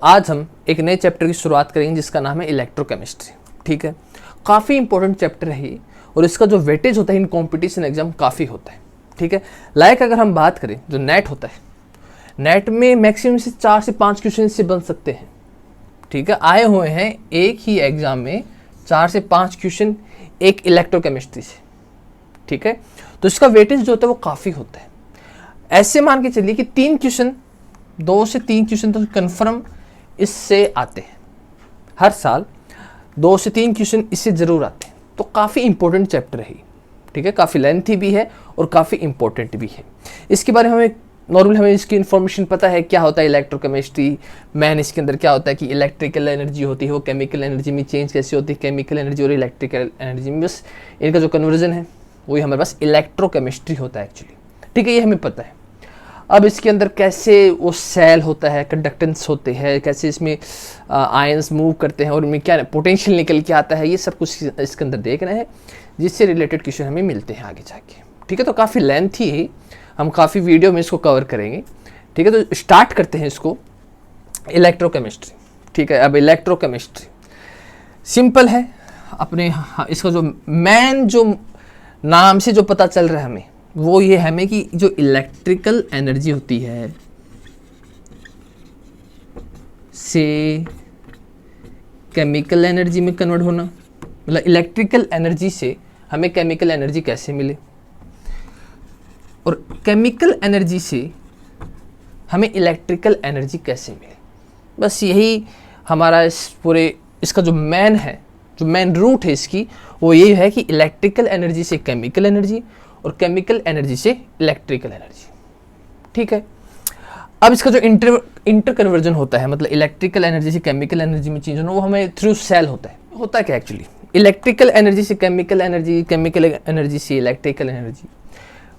आज हम एक नए चैप्टर की शुरुआत करेंगे जिसका नाम है इलेक्ट्रोकेमिस्ट्री। ठीक है, काफ़ी इंपॉर्टेंट चैप्टर है ये और इसका जो वेटेज होता है इन कॉम्पिटिशन एग्जाम काफ़ी होता है। ठीक है, लाइक अगर हम बात करें जो नेट होता है, नेट में मैक्सिमम से 4 से 5 क्वेश्चन से बन सकते हैं। ठीक है, आए हुए हैं एक ही एग्जाम में 4 से 5 क्वेश्चन एक इलेक्ट्रोकेमिस्ट्री से। ठीक है, तो इसका वेटेज जो होता है वो काफ़ी होता है। ऐसे मान के चलिए कि 3 क्वेश्चन, 2 से 3 क्वेश्चन तो कन्फर्म इससे आते हैं। हर साल 2 से 3 क्वेश्चन इससे ज़रूर आते हैं। तो काफ़ी इंपॉर्टेंट चैप्टर है। ठीक है, काफ़ी लेंथी भी है और काफ़ी इंपॉर्टेंट भी है। इसके बारे में हमें इसकी इन्फॉर्मेशन पता है, क्या होता है इलेक्ट्रोकेमिस्ट्री, मैन इसके अंदर क्या होता है कि इलेक्ट्रिकल एनर्जी होती है वो केमिकल एनर्जी में चेंज कैसे होती है, केमिकल एनर्जी और इलेक्ट्रिकल एनर्जी में बस इनका जो कन्वर्जन है वही हमारे पास इलेक्ट्रोकेमिस्ट्री होता है एक्चुअली। ठीक है, ये हमें पता है। अब इसके अंदर कैसे वो सेल होता है, कंडक्टेंस होते हैं, कैसे इसमें आयंस मूव करते हैं और उनमें क्या पोटेंशियल निकल के आता है, ये सब कुछ इसके अंदर देखना है, जिससे रिलेटेड क्वेश्चन हमें मिलते हैं आगे जाके। ठीक है, तो काफ़ी लेंथी है, हम काफ़ी वीडियो में इसको कवर करेंगे। ठीक है, तो स्टार्ट करते हैं इसको, इलेक्ट्रोकेमिस्ट्री। ठीक है, अब इलेक्ट्रोकेमिस्ट्री सिंपल है अपने, इसका जो मेन जो नाम से जो पता चल रहा है हमें वो ये है हमें कि जो इलेक्ट्रिकल एनर्जी होती है से केमिकल एनर्जी में कन्वर्ट होना, मतलब इलेक्ट्रिकल एनर्जी से हमें केमिकल एनर्जी कैसे मिले और केमिकल एनर्जी से हमें इलेक्ट्रिकल एनर्जी कैसे मिले। बस यही हमारा इस पूरे इसका जो मेन है, जो मेन रूट है इसकी, वो यही है कि इलेक्ट्रिकल एनर्जी से केमिकल एनर्जी और केमिकल एनर्जी से इलेक्ट्रिकल एनर्जी। ठीक है, अब इसका जो इंटर कन्वर्जन होता है, मतलब इलेक्ट्रिकल एनर्जी से केमिकल एनर्जी में चेंज होना, वो हमें थ्रू सेल होता है। होता है क्या एक्चुअली, इलेक्ट्रिकल एनर्जी से केमिकल एनर्जी, केमिकल एनर्जी से इलेक्ट्रिकल एनर्जी,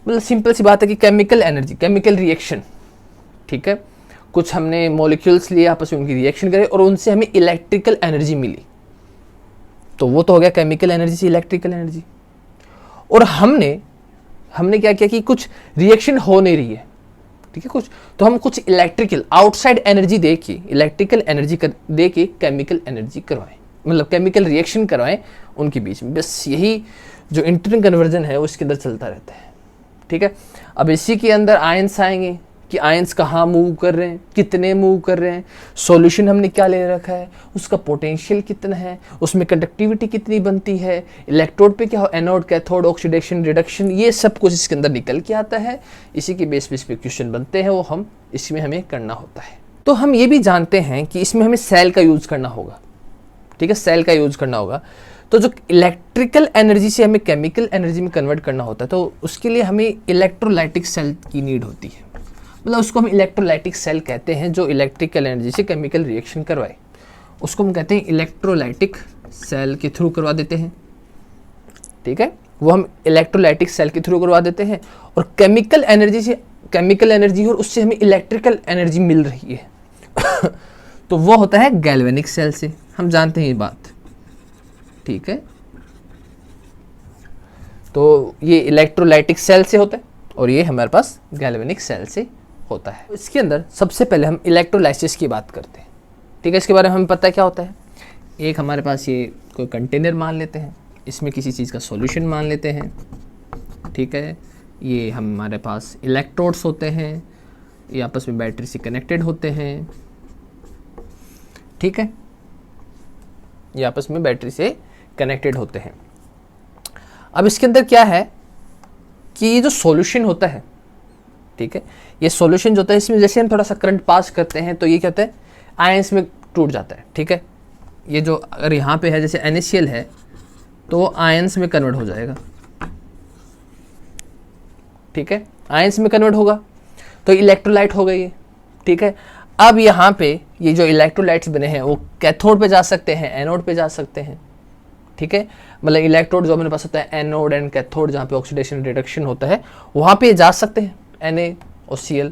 मतलब सिंपल सी बात है कि केमिकल एनर्जी, केमिकल रिएक्शन। ठीक है, कुछ हमने मॉलिक्यूल्स लिए, आपस में उनकी रिएक्शन करे और उनसे हमें इलेक्ट्रिकल एनर्जी मिली, तो वो तो हो गया केमिकल एनर्जी से इलेक्ट्रिकल एनर्जी। और हमने क्या किया कि कुछ रिएक्शन हो नहीं रही है, ठीक है, कुछ तो हम कुछ इलेक्ट्रिकल आउटसाइड एनर्जी दे के, इलेक्ट्रिकल एनर्जी दे के केमिकल एनर्जी करवाएं, मतलब केमिकल रिएक्शन करवाएं उनके बीच में। बस यही जो इंटर कन्वर्जन है वो इसके अंदर चलता रहता है। ठीक है, अब इसी के अंदर आयंस आएंगे कि आयंस कहाँ मूव कर रहे हैं, कितने मूव कर रहे हैं, सॉल्यूशन हमने क्या ले रखा है, उसका पोटेंशियल कितना है, उसमें कंडक्टिविटी कितनी बनती है, इलेक्ट्रोड पे क्या हो, एनोड, कैथोड, ऑक्सीडेशन, रिडक्शन, ये सब कुछ इसके अंदर निकल के आता है। इसी के बेस पे क्वेश्चन बनते हैं, वो हम इसमें हमें करना होता है। तो हम ये भी जानते हैं कि इसमें हमें सेल का यूज़ करना होगा। ठीक है, सेल का यूज़ करना होगा। तो जो इलेक्ट्रिकल एनर्जी से हमें केमिकल एनर्जी में कन्वर्ट करना होता है, तो उसके लिए हमें इलेक्ट्रोलाइटिक सेल की नीड होती है, मतलब उसको हम इलेक्ट्रोलाइटिक सेल कहते हैं, जो इलेक्ट्रिकल एनर्जी से केमिकल रिएक्शन करवाए, उसको हम कहते हैं इलेक्ट्रोलाइटिक सेल के थ्रू करवा देते हैं। ठीक है, वो हम इलेक्ट्रोलाइटिक सेल के थ्रू करवा देते हैं और केमिकल एनर्जी से केमिकल एनर्जी और उससे हमें इलेक्ट्रिकल एनर्जी मिल रही है तो वो होता है गैल्वेनिक सेल से, हम जानते हैं ये बात। ठीक है, तो ये इलेक्ट्रोलाइटिक सेल से होता है और ये हमारे पास गैल्वेनिक सेल से होता है। इसके अंदर सबसे पहले हम इलेक्ट्रोलाइसिस की बात करते हैं। ठीक है, इसके बारे में हमें पता है क्या होता है। एक हमारे पास ये कोई कंटेनर मान लेते हैं, इसमें किसी चीज़ का सॉल्यूशन मान लेते हैं। ठीक है, ये हमारे पास इलेक्ट्रोड्स होते हैं, ये आपस में बैटरी से कनेक्टेड होते हैं। ठीक है, ये आपस में बैटरी से कनेक्टेड होते हैं। अब इसके अंदर क्या है कि ये जो सॉल्यूशन होता है, ठीक है, ये सॉल्यूशन जो होता है, इसमें जैसे हम थोड़ा सा करंट पास करते हैं तो ये क्या होता है, आयंस में टूट जाता है। ठीक है, ये जो अगर यहाँ पे है जैसे NaCl है तो वो आयंस में कन्वर्ट हो जाएगा। ठीक है, आयंस में कन्वर्ट होगा तो इलेक्ट्रोलाइट हो गई है। ठीक है, अब यहाँ पे ये जो इलेक्ट्रोलाइट्स बने हैं वो कैथोड पे जा सकते हैं, एनोड पे जा सकते हैं। ठीक है, मतलब इलेक्ट्रोड जो हमारे पास होता है एनोड एंड कैथोड, जहाँ पे ऑक्सीडेशन रिडक्शन होता है वहाँ पे जा सकते हैं, Na और Cl।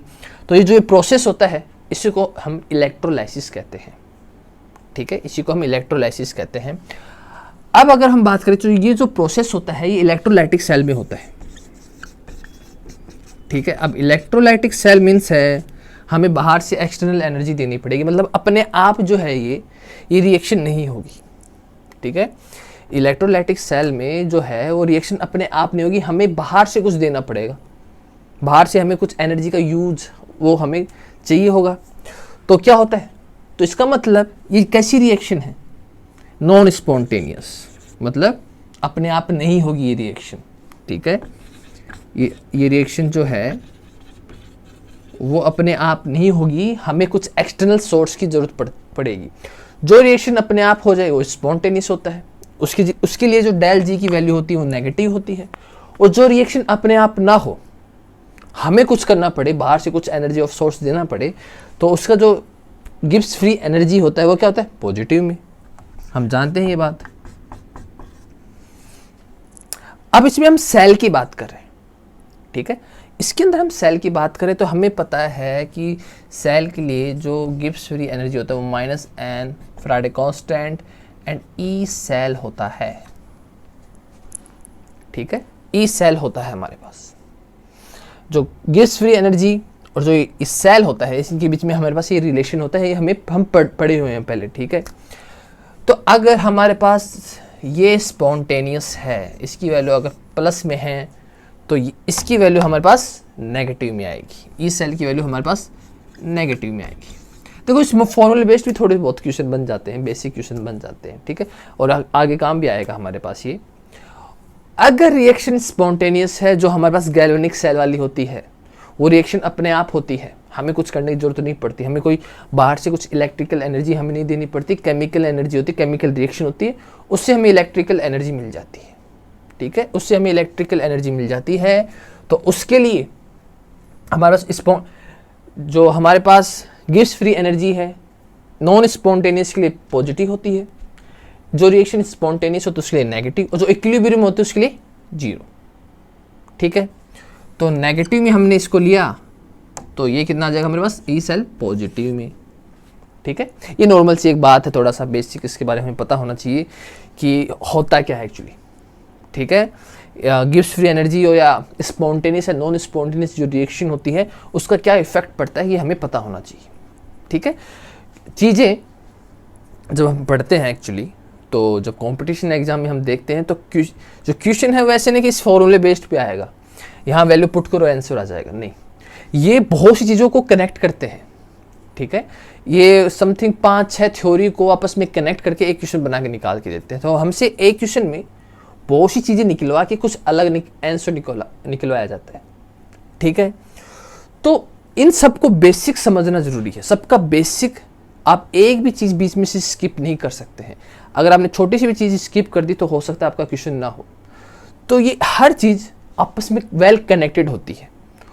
तो ये जो प्रोसेस होता है इसी को हम इलेक्ट्रोलाइसिस कहते हैं। ठीक है, इसी को हम इलेक्ट्रोलाइसिस कहते हैं। अब अगर हम बात करें तो ये जो प्रोसेस होता है ये इलेक्ट्रोलाइटिक सेल में होता है। ठीक है, अब इलेक्ट्रोलाइटिक सेल मीन्स है हमें बाहर से एक्सटर्नल एनर्जी देनी पड़ेगी, मतलब अपने आप जो है ये रिएक्शन नहीं होगी। ठीक है, इलेक्ट्रोलाइटिक सेल में जो है वो रिएक्शन अपने आप नहीं होगी, हमें बाहर से कुछ देना पड़ेगा, बाहर से हमें कुछ एनर्जी का यूज वो हमें चाहिए होगा। तो क्या होता है, तो इसका मतलब ये कैसी रिएक्शन है, नॉन स्पॉन्टेनियस, मतलब अपने आप नहीं होगी ये रिएक्शन। ठीक है, ये रिएक्शन जो है वो अपने आप नहीं होगी, हमें कुछ एक्सटर्नल सोर्स की जरूरत पड़ेगी। जो रिएक्शन अपने आप हो जाए वो स्पॉन्टेनियस होता है, उसके लिए जो डेल जी की वैल्यू होती है वो नेगेटिव होती है। और जो रिएक्शन अपने आप ना हो, हमें कुछ करना पड़े, बाहर से कुछ एनर्जी ऑफ सोर्स देना पड़े, तो उसका जो गिब्स फ्री एनर्जी होता है वो क्या होता है, पॉजिटिव में। हम जानते हैं ये बात। अब इसमें हम सेल की बात कर रहे हैं। ठीक है, इसके अंदर हम सेल की बात करें तो हमें पता है कि सेल के लिए जो गिब्स फ्री एनर्जी होता है वो -n Faraday constant and E cell होता है। ठीक है, ई सेल होता है हमारे पास। जो गिब्स फ्री एनर्जी और जो इस सेल होता है, इनके बीच में हमारे पास ये रिलेशन होता है, ये हम पढ़े हुए हैं पहले। ठीक है, तो अगर हमारे पास ये स्पॉन्टेनियस है, इसकी वैल्यू अगर प्लस में है तो इसकी वैल्यू हमारे पास नेगेटिव में आएगी, ई सेल की वैल्यू हमारे पास नेगेटिव में आएगी। देखो इस फॉर्मूले बेस्ड भी थोड़े बहुत क्वेश्चन बन जाते हैं, बेसिक क्वेश्चन बन जाते हैं। ठीक है, और आगे काम भी आएगा हमारे पास ये। अगर रिएक्शन स्पॉन्टेनियस है, जो हमारे पास गैल्वेनिक सेल वाली होती है, वो रिएक्शन अपने आप होती है, हमें कुछ करने की जरूरत नहीं पड़ती, हमें कोई बाहर से कुछ इलेक्ट्रिकल एनर्जी हमें नहीं देनी पड़ती, केमिकल एनर्जी होती है, केमिकल रिएक्शन होती है, उससे हमें इलेक्ट्रिकल एनर्जी मिल जाती है। ठीक है, उससे हमें इलेक्ट्रिकल एनर्जी मिल जाती है। तो उसके लिए हमारे पास जो हमारे पास गिब्स फ्री एनर्जी है, नॉन स्पॉन्टेनियस के लिए पॉजिटिव होती है, जो रिएक्शन स्पॉन्टेनियस होती है उसके लिए नेगेटिव, और जो इक्विलिब्रियम होती है उसके लिए 0। ठीक है, तो नेगेटिव में हमने इसको लिया तो ये कितना आ जाएगा हमारे पास, ई सेल पॉजिटिव में। ठीक है, ये नॉर्मल सी एक बात है, थोड़ा सा बेसिक इसके बारे में पता होना चाहिए कि होता क्या है एक्चुअली। ठीक है, गिब्स फ्री एनर्जी हो या स्पॉन्टेनियस या नॉन स्पॉन्टेनियस जो रिएक्शन होती है उसका क्या इफेक्ट पड़ता है, ये हमें पता होना चाहिए। ठीक है, चीज़ें जब हम पढ़ते हैं एक्चुअली, तो जब कंपटीशन एग्जाम में हम देखते हैं तो जो क्वेश्चन है वैसे नहीं कि इस फॉर्मूले बेस्ड पे आएगा, यहाँ वैल्यू पुट करो आंसर आ जाएगा, नहीं, ये बहुत सी चीज़ों को कनेक्ट करते हैं। ठीक है, ये समथिंग 5-6 थ्योरी को आपस में कनेक्ट करके एक क्वेश्चन बना के निकाल के देते हैं। तो हमसे एक क्वेश्चन में बहुत सी चीज़ें निकलवा के कुछ अलग आंसर निकलवाया जाता है। ठीक है, तो इन सबको बेसिक समझना जरूरी है, सबका बेसिक। आप एक भी चीज़ बीच में से स्किप नहीं कर सकते हैं। अगर आपने छोटी सी भी चीज़ स्किप कर दी तो हो सकता है आपका क्वेश्चन ना हो। तो ये हर चीज़ आपस में वेल कनेक्टेड होती है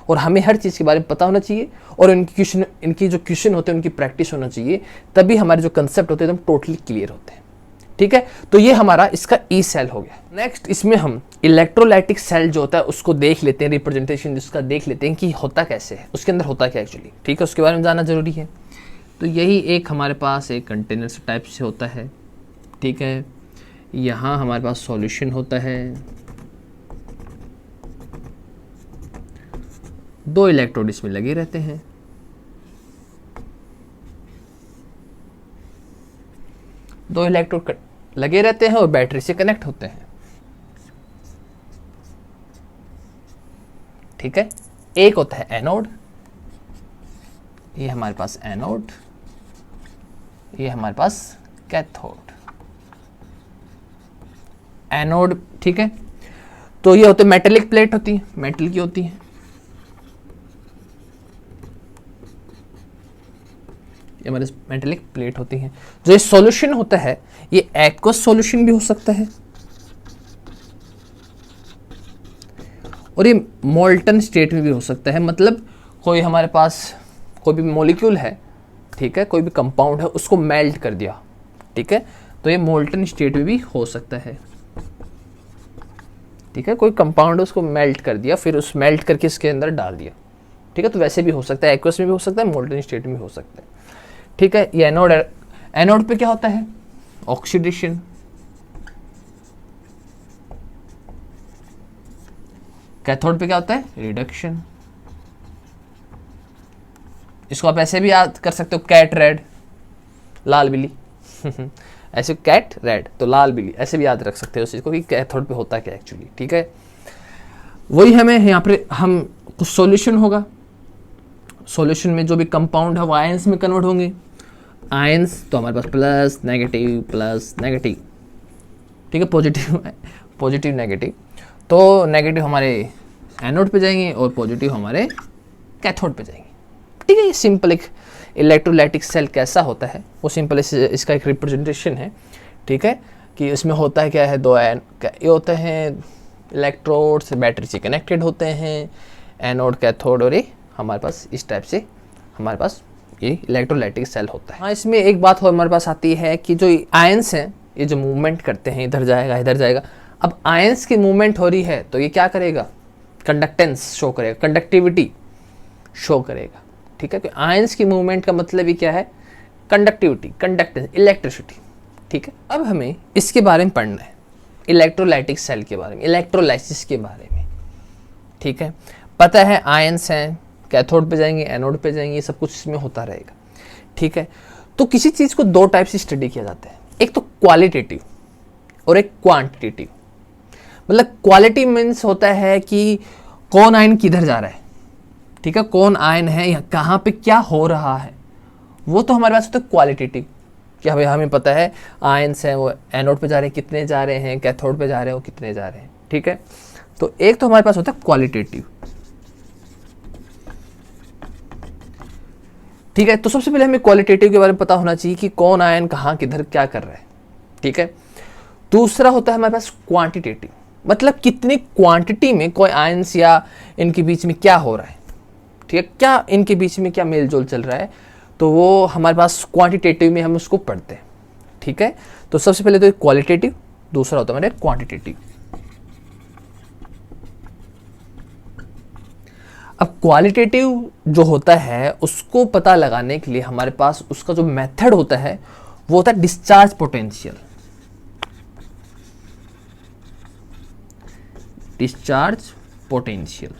और हमें हर चीज़ के बारे में पता होना चाहिए, और इनकी जो क्वेश्चन होते हैं उनकी प्रैक्टिस होना चाहिए, तभी हमारे जो कंसेप्ट होते हैं एकदम टोटली क्लियर होते हैं। ठीक है, तो ये हमारा इसका ई सेल हो गया। नेक्स्ट इसमें हम इलेक्ट्रोलाइटिक सेल जो होता है उसको देख लेते हैं, रिप्रेजेंटेशन जिसका देख लेते हैं कि होता कैसे है, उसके अंदर होता क्या एक्चुअली। ठीक है, उसके बारे में जानना जरूरी है। तो यही एक हमारे पास एक कंटेनर टाइप से होता है। ठीक है, यहाँ हमारे पास सॉल्यूशन होता है, 2 इलेक्ट्रोड इसमें लगे रहते हैं। दो इलेक्ट्रोड लगे रहते हैं और बैटरी से कनेक्ट होते हैं। ठीक है, एक होता है एनोड, ये हमारे पास एनोड, ये हमारे पास कैथोड। एनोड, ठीक है, तो ये होते मेटेलिक प्लेट होती है, मेटल की होती है। ये हमारे मेटेलिक प्लेट होती है। जो ये सॉल्यूशन होता है ये एक्वस सॉल्यूशन भी हो सकता है और ये मोल्टन स्टेट में भी हो सकता है। मतलब कोई हमारे पास कोई भी मॉलिक्यूल है, ठीक है, कोई भी कंपाउंड है, उसको मेल्ट कर दिया, ठीक है, तो ये मोल्टन स्टेट में भी हो सकता है। ठीक है, कोई कंपाउंड है उसको मेल्ट कर दिया, फिर उस मेल्ट करके इसके अंदर डाल दिया, ठीक है, तो वैसे भी हो सकता है, एक्वस में भी हो सकता है, मोल्टन स्टेट में भी हो सकता है। ठीक है, ये एनोड है। एनोड पे क्या होता है? ऑक्सीडेशन। कैथोड पे क्या होता है? रिडक्शन। इसको आप ऐसे भी याद कर सकते हो, कैट रेड, लाल बिल्ली ऐसे कैट रेड तो लाल बिल्ली, ऐसे भी याद रख सकते हो उस चीज़ को कि कैथोड पे होता क्या एक्चुअली। ठीक है, वही हमें यहाँ पर हम कुछ सॉल्यूशन होगा, सॉल्यूशन में जो भी कंपाउंड है वो आयंस में कन्वर्ट होंगे। आयंस तो हमारे पास प्लस नेगेटिव, ठीक है, पॉजिटिव नेगेटिव, तो नेगेटिव हमारे एनोड पे जाएंगे और पॉजिटिव हमारे कैथोड पे जाएंगे। ठीक है, ये सिंपल एक इलेक्ट्रोलाइटिक सेल कैसा होता है वो सिंपल इसका एक रिप्रेजेंटेशन है। ठीक है, कि इसमें होता है क्या है, दो आयन ये होते हैं, इलेक्ट्रोड्स बैटरी से कनेक्टेड होते हैं, एनोड कैथोड, और ये हमारे पास इस टाइप से हमारे पास ये इलेक्ट्रोलाइटिक सेल होता है। हाँ, इसमें एक बात हमारे पास आती है कि जो आयंस हैं ये जो मूवमेंट करते हैं, इधर जाएगा इधर जाएगा, अब आयंस की मूवमेंट हो रही है तो ये क्या करेगा, कंडक्टेंस शो करेगा, कंडक्टिविटी शो करेगा। ठीक है, तो आयंस की मूवमेंट का मतलब ही क्या है, कंडक्टिविटी, कंडक्टेंस, इलेक्ट्रिसिटी। ठीक है, अब हमें इसके बारे में पढ़ना है, इलेक्ट्रोलाइटिक सेल के बारे में, इलेक्ट्रोलाइसिस के बारे में। ठीक है, पता है आयंस हैं, कैथोड पे जाएंगे, एनोड पे जाएंगे, ये सब कुछ इसमें होता रहेगा। ठीक है, तो किसी चीज़ को दो टाइप से स्टडी किया जाता है, एक तो क्वालिटेटिव और एक क्वांटिटेटिव। मतलब क्वालिटी मीन्स होता है कि कौन आयन किधर जा रहा है, ठीक है, कौन आयन है या कहाँ पे क्या हो रहा है, वो तो हमारे पास होता है क्वालिटेटिव, कि भाई हमें पता है आयन्स हैं वो एनोड पे जा रहे हैं कितने जा रहे हैं, कैथोड पे जा रहे हैं वो कितने जा रहे हैं। ठीक है, तो एक तो हमारे पास होता है क्वालिटेटिव। ठीक है, तो सबसे पहले हमें क्वालिटेटिव के बारे में पता होना चाहिए कि कौन आयन कहाँ किधर क्या कर रहा है। ठीक है, दूसरा होता है हमारे पास क्वांटिटेटिव, मतलब कितनी क्वांटिटी में कोई आयंस या इनके बीच में क्या हो रहा है। ठीक है, क्या इनके बीच में क्या मेल जोल चल रहा है, तो वो हमारे पास क्वांटिटेटिव में हम उसको पढ़ते हैं। ठीक है, तो सबसे पहले तो क्वालिटेटिव, दूसरा होता है हमारे क्वांटिटेटिव। अब क्वालिटेटिव जो होता है उसको पता लगाने के लिए हमारे पास उसका जो मेथड होता है वो होता है discharge potential. Discharge potential,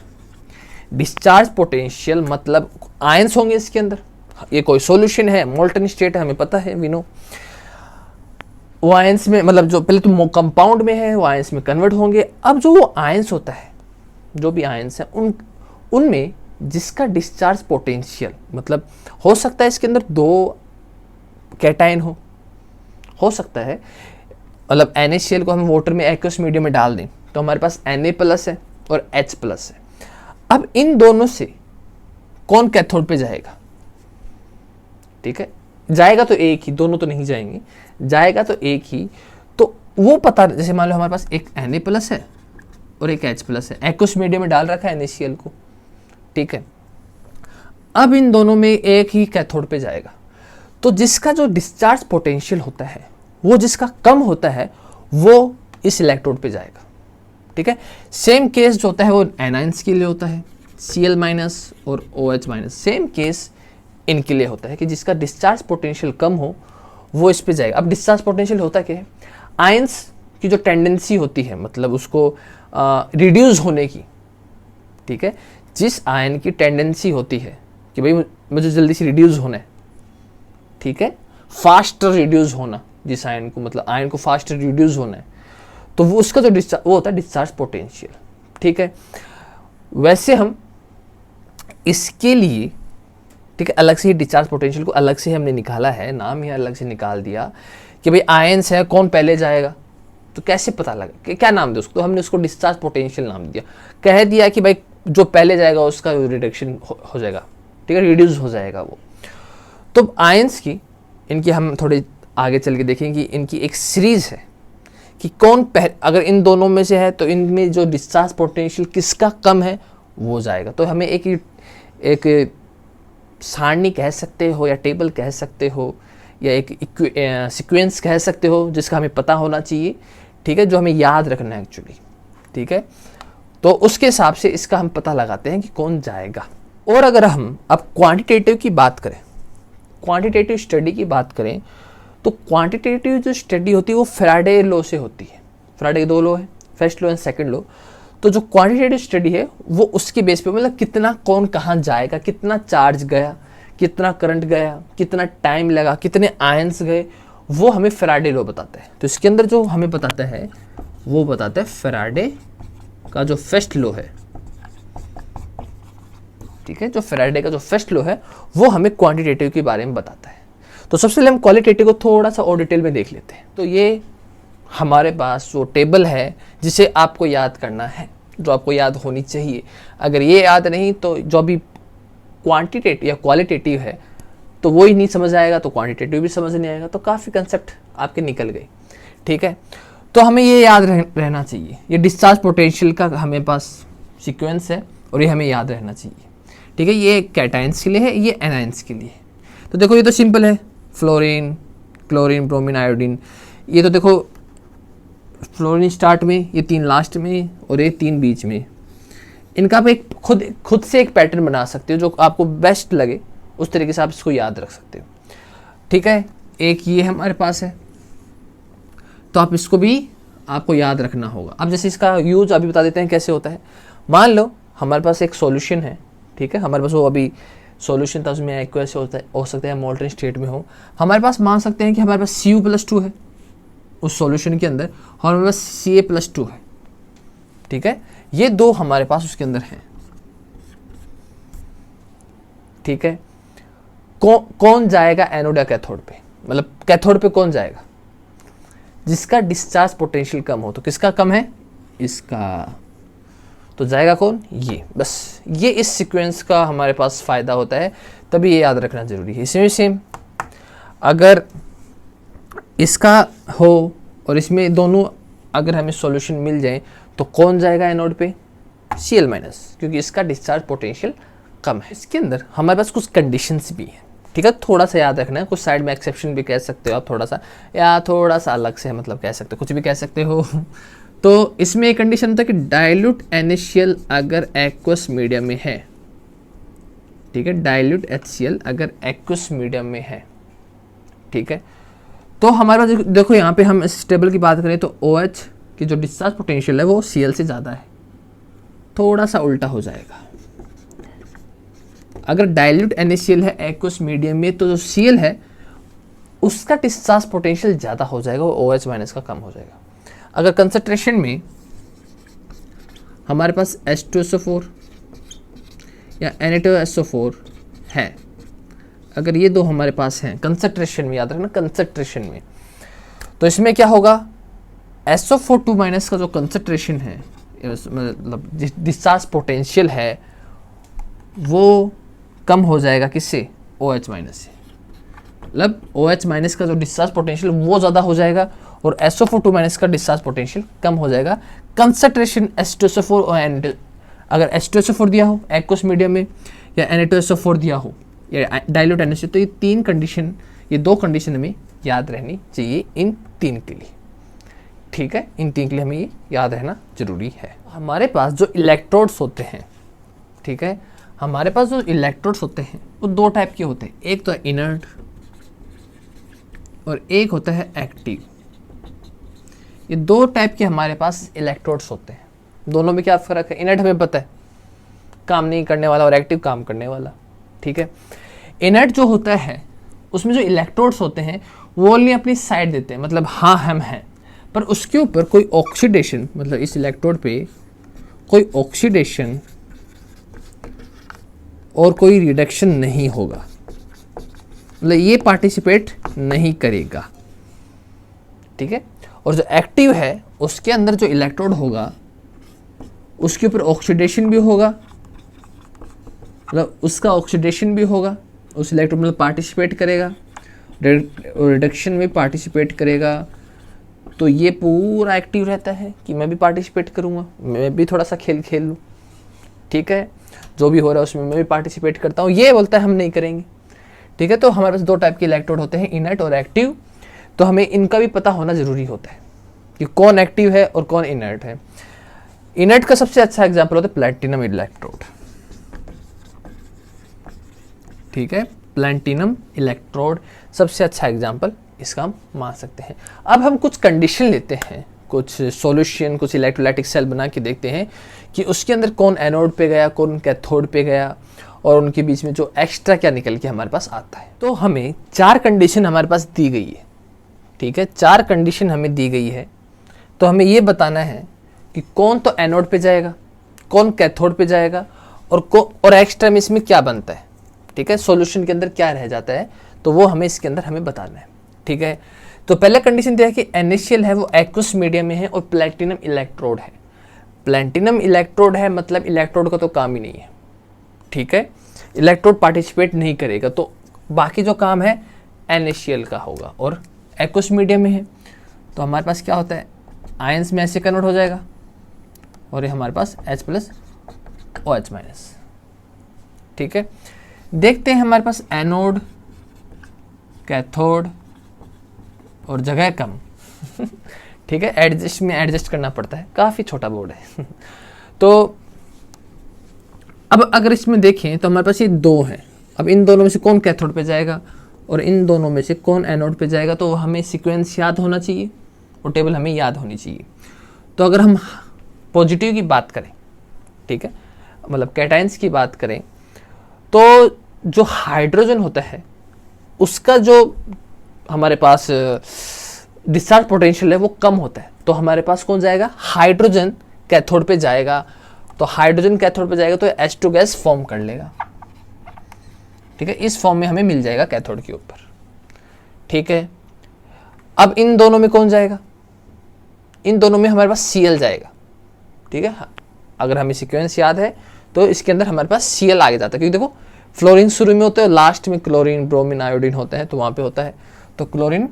discharge potential मतलब आयंस होंगे इसके अंदर, ये कोई सॉल्यूशन है, मोल्टन स्टेट है, हमें पता है, वी नो। वो आयंस में मतलब जो पहले तो कंपाउंड में है वो आयंस में कन्वर्ट होंगे। अब जो वो आयंस होता है, जो भी आयंस है उनमें जिसका डिस्चार्ज पोटेंशियल मतलब हो सकता है इसके अंदर दो कैटायन हो सकता है, मतलब NaCl को हम वाटर में एक्वस मीडियम में डाल दें तो हमारे पास Na+ है और H+ है। अब इन दोनों से कौन कैथोड पे जाएगा, ठीक है, जाएगा तो एक ही, दोनों तो नहीं जाएंगे, जाएगा तो एक ही। तो वो पता, जैसे मान लो हमारे पास एक Na+ है और एक H+ है, एक्वस मीडियम में डाल रखा है NaCl को। ठीक है, अब इन दोनों में एक ही कैथोड पे जाएगा, तो जिसका जो डिस्चार्ज पोटेंशियल होता है वो जिसका कम होता है वो इस इलेक्ट्रोड पे जाएगा। ठीक है, सेम केस जो होता है वो एनायंस के लिए होता है, Cl- और OH-, सेम केस इनके लिए होता है कि जिसका डिस्चार्ज पोटेंशियल कम हो वो इस पे जाएगा। अब डिस्चार्ज पोटेंशियल होता क्या है, आयंस की जो टेंडेंसी होती है मतलब उसको रिड्यूस होने की। ठीक है, जिस आयन की टेंडेंसी होती है कि भाई मुझे जल्दी से रिड्यूस होना है, ठीक है, फास्ट रिड्यूस होना, जिस आयन को मतलब आयन को फास्ट रिड्यूस होना है, तो वो उसका जो डिस्चार्ज वो होता है डिस्चार्ज पोटेंशियल। ठीक है, वैसे हम इसके लिए, ठीक है, अलग से ही डिस्चार्ज पोटेंशियल को अलग से हमने निकाला है, नाम ही अलग से निकाल दिया कि भाई आयंस है कौन पहले जाएगा, तो कैसे पता लगा कि क्या नाम दे उसको, तो हमने उसको डिस्चार्ज पोटेंशियल नाम दिया, कह दिया कि भाई जो पहले जाएगा उसका रिडक्शन हो जाएगा, ठीक है, रिड्यूस हो जाएगा वो। तो आयंस की इनकी हम थोड़े आगे चल के देखेंगे कि इनकी एक सीरीज है कि कौन अगर इन दोनों में से है तो इनमें जो डिस्चार्ज पोटेंशियल किसका कम है वो जाएगा। तो हमें एक सारणी कह सकते हो या टेबल कह सकते हो या एक सीक्वेंस कह सकते हो जिसका हमें पता होना चाहिए। ठीक है, जो हमें याद रखना है एक्चुअली। ठीक है, तो उसके हिसाब से इसका हम पता लगाते हैं कि कौन जाएगा। और अगर हम अब क्वांटिटेटिव की बात करें, क्वांटिटेटिव स्टडी की बात करें, तो क्वांटिटेटिव जो स्टडी होती है वो फैराडे लॉ से होती है। फैराडे के 2 लॉ है, first law and second law. तो जो क्वांटिटेटिव स्टडी है वो उसके बेस पे मतलब कितना कौन कहाँ जाएगा, कितना चार्ज गया, कितना करंट गया, कितना टाइम लगा, कितने आयंस गए, वो हमें फैराडे लॉ बताता है। तो इसके अंदर जो हमें बताता है वो बताता है फैराडे का जो फर्स्ट लॉ है, ठीक है, जो फैराडे का जो फर्स्ट लॉ है वो हमें क्वांटिटेटिव के बारे में बताता है। तो सबसे पहले हम क्वालिटेटिव को थोड़ा सा और डिटेल में देख लेते हैं। तो ये हमारे पास जो टेबल है जिसे आपको याद करना है, जो आपको याद होनी चाहिए। अगर ये याद नहीं तो जो भी क्वांटिटेटिव या क्वालिटेटिव है तो वो ही नहीं समझ आएगा, तो क्वांटिटेटिव भी समझ नहीं आएगा, तो काफ़ी कंसेप्ट आपके निकल गए, ठीक है। तो हमें ये याद रहना चाहिए, ये डिस्चार्ज पोटेंशियल का हमें पास सीक्वेंस है और ये हमें याद रहना चाहिए, ठीक है। ये कैटायंस के लिए है, ये एनायंस के लिए है। तो देखो ये तो सिंपल है, फ्लोरीन, क्लोरीन, ब्रोमीन, आयोडीन। ये तो देखो फ्लोरीन स्टार्ट में, ये 3 लास्ट में और ये 3 बीच में। इनका आप एक खुद से एक पैटर्न बना सकते हो जो आपको बेस्ट लगे, उस तरीके से आप इसको याद रख सकते हो, ठीक है। एक ये हमारे पास है, तो आप इसको भी आपको याद रखना होगा। अब जैसे इसका यूज अभी बता देते हैं कैसे होता है। मान लो हमारे पास एक सॉल्यूशन है, ठीक है, हमारे पास वो अभी सॉल्यूशन था, उसमें एक्वस हो सकता है मोल्टन स्टेट में हो। हमारे पास मान सकते हैं कि हमारे पास Cu+2 है उस सॉल्यूशन के अंदर और हमारे पास Ca+2 है, ठीक है। ये दो हमारे पास उसके अंदर हैं, ठीक है। कौन जाएगा एनोड या कैथोड पे, मतलब कैथोड पे कौन जाएगा? जिसका डिस्चार्ज पोटेंशियल कम हो। तो किसका कम है? इसका। तो जाएगा कौन? ये। बस ये इस सीक्वेंस का हमारे पास फ़ायदा होता है, तभी ये याद रखना ज़रूरी है। इसमें सेम अगर इसका हो और इसमें दोनों अगर हमें सॉल्यूशन मिल जाए तो कौन जाएगा एनोड पे? Cl-, क्योंकि इसका डिस्चार्ज पोटेंशियल कम है। इसके अंदर हमारे पास कुछ कंडीशंस भी हैं, ठीक है, थोड़ा सा याद रखना है। कुछ साइड में एक्सेप्शन भी कह सकते हो आप, थोड़ा सा या थोड़ा सा अलग से मतलब कह सकते हो, कुछ भी कह सकते हो। तो इसमें एक कंडीशन होता है कि डाइल्यूट NaCl अगर एक्वस मीडियम में है, ठीक है, डाइल्यूट HCl अगर एक्वस मीडियम में है, ठीक है। तो हमारे पास देखो यहाँ पे हम इस टेबल की बात करें तो OH की जो डिस्चार्ज पोटेंशियल है वो Cl से ज़्यादा है, थोड़ा सा उल्टा हो जाएगा। अगर डाइल्यूट NaCl है एक्वस मीडियम में तो जो Cl है उसका डिस्चार्ज पोटेंशियल ज़्यादा हो जाएगा, वो OH- का कम हो जाएगा। अगर कंसंट्रेशन में हमारे पास H2SO4 या Na2SO4 है, अगर ये दो हमारे पास हैं कंसंट्रेशन में, याद रखना कंसंट्रेशन में, तो इसमें क्या होगा? SO4 का जो कंसंट्रेशन है, मतलब डिस्चार्ज पोटेंशियल है, वो कम हो जाएगा किससे? OH- से। मतलब OH- का जो डिस्चार्ज पोटेंशियल वो ज़्यादा हो जाएगा और SO4 का डिस्चार्ज पोटेंशियल कम हो जाएगा। कंसंट्रेशन H2SO4 और Na2, अगर H2SO4 दिया हो एक्वस मीडियम में या Na2SO4 दिया हो या डाइल्यूट NaCl, तो ये 3 कंडीशन, ये 2 कंडीशन हमें याद रहनी चाहिए इन 3 के लिए, ठीक है। इन 3 के लिए हमें ये याद रहना जरूरी है। हमारे पास जो इलेक्ट्रोड्स होते हैं, ठीक है, हमारे पास जो इलेक्ट्रोड्स होते हैं वो 2 टाइप के होते हैं, एक तो इनर्ट और एक होता है एक्टिव। ये 2 टाइप के हमारे पास इलेक्ट्रोड्स होते हैं। दोनों में क्या फ़र्क है? इनर्ट हमें पता है काम नहीं करने वाला और एक्टिव काम करने वाला, ठीक है। इनर्ट जो होता है उसमें जो इलेक्ट्रोड्स होते हैं वो ओनली अपनी साइड देते हैं, मतलब हाँ हम हैं, पर उसके ऊपर कोई ऑक्सीडेशन, मतलब इस इलेक्ट्रोड पे कोई ऑक्सीडेशन और कोई रिडक्शन नहीं होगा, मतलब ये पार्टिसिपेट नहीं करेगा, ठीक है। और जो एक्टिव है उसके अंदर जो इलेक्ट्रोड होगा उसके ऊपर ऑक्सीडेशन भी होगा, मतलब उसका ऑक्सीडेशन भी होगा, उस इलेक्ट्रोड मतलब पार्टिसिपेट करेगा, रिडक्शन में पार्टिसिपेट करेगा। तो ये पूरा एक्टिव रहता है कि मैं भी पार्टिसिपेट करूँगा, मैं भी थोड़ा सा खेल लूँ, ठीक है, जो भी हो रहा है उसमें मैं भी पार्टिसिपेट करता हूँ, ये बोलता है हम नहीं करेंगे, ठीक है। तो हमारे पास 2 टाइप के इलेक्ट्रोड होते हैं, इनर्ट और एक्टिव। तो हमें इनका भी पता होना ज़रूरी होता है कि कौन एक्टिव है और कौन इनर्ट है। इनर्ट का सबसे अच्छा एग्जाम्पल होता है प्लैटिनम इलेक्ट्रोड, ठीक है, प्लैटिनम इलेक्ट्रोड सबसे अच्छा एग्जाम्पल इसका हम मान सकते हैं। अब हम कुछ कंडीशन लेते हैं, कुछ सॉल्यूशन, कुछ इलेक्ट्रोलाइटिक सेल बना के देखते हैं कि उसके अंदर कौन एनोड पे गया, कौन कैथोड पे गया, और उनके बीच में जो एक्स्ट्रा क्या निकल के हमारे पास आता है। तो हमें 4 कंडीशन हमारे पास दी गई है, ठीक है, 4 कंडीशन हमें दी गई है। तो हमें ये बताना है कि कौन तो एनोड पे जाएगा, कौन कैथोड पे जाएगा, और एक्स्ट्रा में इसमें क्या बनता है, ठीक है, सॉल्यूशन के अंदर क्या रह जाता है, तो वो हमें इसके अंदर हमें बताना है, ठीक है। तो पहला कंडीशन दिया है कि NaCl है वो एक्वस मीडियम में है और प्लैटिनम इलेक्ट्रोड है। प्लैटिनम इलेक्ट्रोड है मतलब इलेक्ट्रोड का तो काम ही नहीं है, ठीक है, इलेक्ट्रोड पार्टिसिपेट नहीं करेगा, तो बाकी जो काम है NaCl का होगा और एक्वस मीडियम में है। तो हमारे पास क्या होता है, आयंस में ऐसे कन्वर्ट हो जाएगा और ये हमारे पास H+ OH-, ठीक है। देखते हैं हमारे पास एनोड, कैथोड और जगह कम ठीक है, एडजस्ट करना पड़ता है, काफ़ी छोटा बोर्ड है तो अब अगर इसमें देखें तो हमारे पास ये 2 हैं। अब इन दोनों में से कौन कैथोड पे जाएगा और इन दोनों में से कौन एनोड पे जाएगा, तो हमें सीक्वेंस याद होना चाहिए और टेबल हमें याद होनी चाहिए। तो अगर हम पॉजिटिव की बात करें, ठीक है, मतलब कैटायंस की बात करें, तो जो हाइड्रोजन होता है उसका जो हमारे पास डिस्चार्ज पोटेंशियल है वो कम होता है, तो हमारे पास कौन जाएगा, हाइड्रोजन कैथोड पे जाएगा। तो हाइड्रोजन कैथोड पे जाएगा तो H2 गैस फॉर्म कर लेगा, ठीक है, इस फॉर्म में हमें मिल जाएगा कैथोड के ऊपर, ठीक है। अब इन दोनों में कौन जाएगा, इन दोनों में हमारे पास Cl जाएगा, ठीक है। अगर हमें सीक्वेंस याद है तो इसके अंदर हमारे पास Cl आगे जाता है, क्योंकि देखो फ्लोरीन शुरू में होता है और लास्ट में क्लोरीन, ब्रोमीन, आयोडीन होता है, तो वहाँ पे होता है। तो क्लोरीन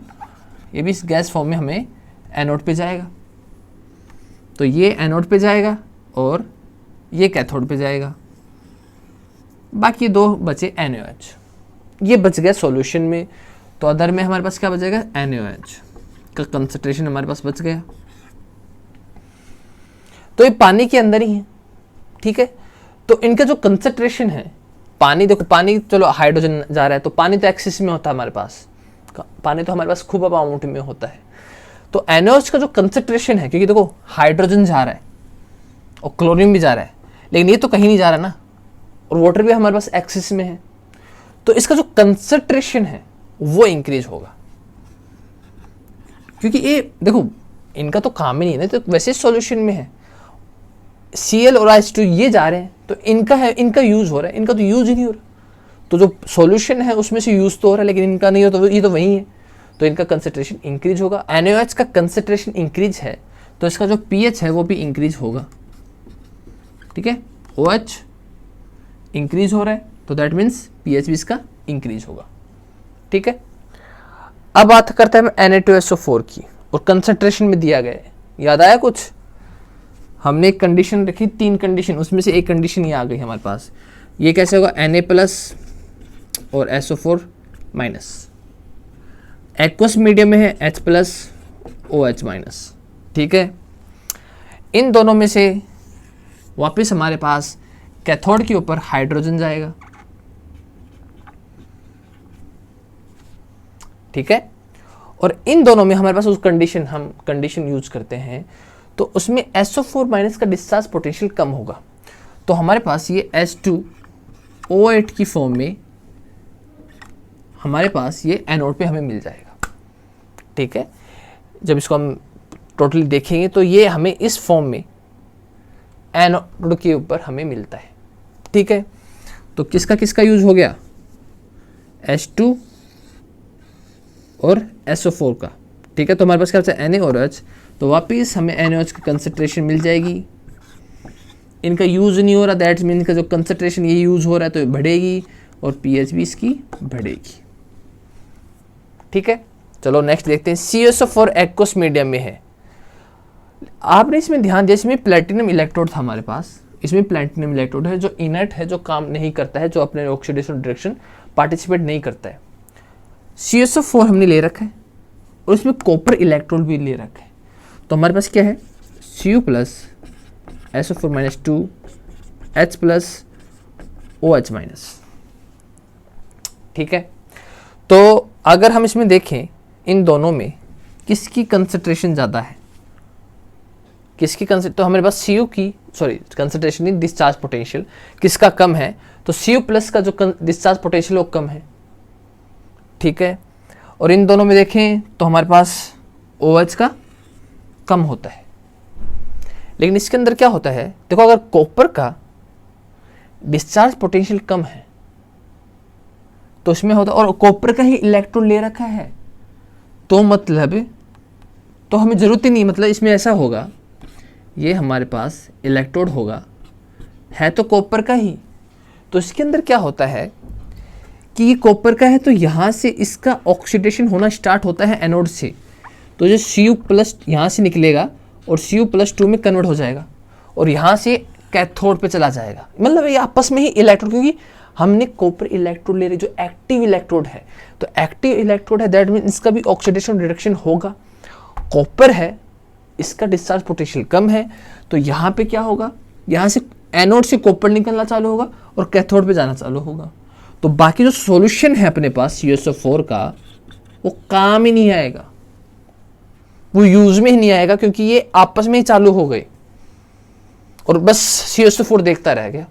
ये भी इस गैस फॉर्म में हमें एनोड पे जाएगा, तो ये एनोड पे जाएगा और ये कैथोड पे जाएगा। बाकी 2 बचे NaOH, ये बच गया सॉल्यूशन में। तो अदर में हमारे पास क्या बचेगा, NaOH का कंसंट्रेशन हमारे पास बच गया। तो ये पानी के अंदर ही है, ठीक है। तो इनका जो कंसंट्रेशन है, पानी देखो, पानी चलो हाइड्रोजन जा रहा है तो पानी तो एक्सेस में होता है हमारे पास, पानी तो हमारे पास खूब अमाउंट में होता है। तो NaOH का जो कंसंट्रेशन है, क्योंकि देखो हाइड्रोजन जा रहा है और क्लोरीन भी जा रहा है, लेकिन ये तो कहीं नहीं जा रहा ना, और वाटर भी हमारे पास एक्सेस में है, तो इसका जो कंसंट्रेशन है वो इंक्रीज होगा, क्योंकि ये देखो इनका तो काम ही नहीं है ना, तो वैसे सॉल्यूशन में है, Cl और H2 ये जा रहे हैं तो इनका है, इनका यूज हो रहा है, इनका तो यूज ही नहीं हो रहा। तो जो सॉल्यूशन है उसमें से यूज तो हो रहा है लेकिन इनका नहीं हो, तो ये तो वही है, तो इनका कंसंट्रेशन इंक्रीज होगा। NaOH का कंसंट्रेशन इंक्रीज है तो इसका जो pH है वो भी इंक्रीज होगा, ठीक है। OH इंक्रीज हो रहा है तो दैट मीन्स pH भी इसका इंक्रीज होगा, ठीक है। अब बात करते हैं हम Na2SO4 की, और कंसंट्रेशन में दिया गया है, याद आया कुछ, हमने एक कंडीशन रखी, 3 कंडीशन, उसमें से एक कंडीशन ये आ गई हमारे पास। ये कैसे होगा, Na+ और SO4-, एक्वस मीडियम में है H+ OH-, ठीक है। इन दोनों में से वापस हमारे पास कैथोड के ऊपर हाइड्रोजन जाएगा, ठीक है। और इन दोनों में हमारे पास उस कंडीशन, हम कंडीशन यूज करते हैं तो उसमें SO4- का डिस्चार्ज पोटेंशियल कम होगा, तो हमारे पास ये H2O8 की फॉर्म में हमारे पास ये एनोड पे हमें मिल जाएगा, ठीक है। जब इसको हम टोटली देखेंगे तो ये हमें इस फॉर्म में एनोड के ऊपर हमें मिलता है, ठीक है। तो किसका किसका यूज हो गया, H2 और SO4 का, ठीक है। तो हमारे पास क्या बचा, Na और H, तो वापिस हमें NaOH की कंसंट्रेशन मिल जाएगी। इनका यूज नहीं हो रहा, दैट मीन इनका जो कंसंट्रेशन ये यूज हो रहा है तो ये बढ़ेगी और pH भी इसकी बढ़ेगी, ठीक है। चलो नेक्स्ट देखते हैं, CSO4 एक्वस मीडियम में है। आपने इसमें ध्यान दिया, इसमें प्लैटिनम इलेक्ट्रोड था हमारे पास, इसमें प्लैटिनम इलेक्ट्रोड है जो इनर्ट है, जो काम नहीं करता है, जो अपने ऑक्सीडेशन रिएक्शन पार्टिसिपेट नहीं करता है। CSO4 हमने ले रखा है और इसमें कॉपर इलेक्ट्रोड भी ले रखा है, तो हमारे पास क्या है, Cu+ SO4-2 H+ OH-, ठीक है। तो अगर हम इसमें देखें इन दोनों में किसकी कंसंट्रेशन ज़्यादा है, किसकी तो हमारे पास Cu की कंसंट्रेशन नहीं, डिस्चार्ज पोटेंशियल किसका कम है, तो Cu प्लस का जो डिस्चार्ज पोटेंशियल वो कम है, ठीक है। और इन दोनों में देखें तो हमारे पास OH का कम होता है। लेकिन इसके अंदर क्या होता है, देखो अगर कॉपर का डिस्चार्ज पोटेंशियल कम है तो इसमें होता है, और कॉपर का ही इलेक्ट्रॉन ले रखा है, तो मतलब तो हमें ज़रूरत ही नहीं, मतलब इसमें ऐसा होगा, ये हमारे पास इलेक्ट्रोड होगा, है तो कॉपर का ही, तो इसके अंदर क्या होता है कि ये कॉपर का है, तो यहाँ से इसका ऑक्सीडेशन होना स्टार्ट होता है एनोड से, तो जो Cu प्लस यहाँ से निकलेगा और Cu+2 में कन्वर्ट हो जाएगा और यहाँ से कैथोड पे चला जाएगा। मतलब ये आपस में ही इलेक्ट्रोड, क्योंकि हमने कॉपर इलेक्ट्रोड ले रहे जो एक्टिव इलेक्ट्रोड है, तो एक्टिव इलेक्ट्रोड है दैट मीन इसका भी ऑक्सीडेशन रिडक्शन होगा। कॉपर है, इसका डिस्चार्ज पोटेंशियल कम है, तो यहाँ पे क्या होगा, यहाँ से एनोड से कॉपर निकलना चालू होगा और कैथोड पे जाना चालू होगा। तो बाकी जो सॉल्यूशन है अपने पास CuSO4 का, वो काम ही नहीं आएगा, वो यूज में ही नहीं आएगा, क्योंकि ये आपस में ही चालू हो गए और बस CuSO4 देखता रह गया।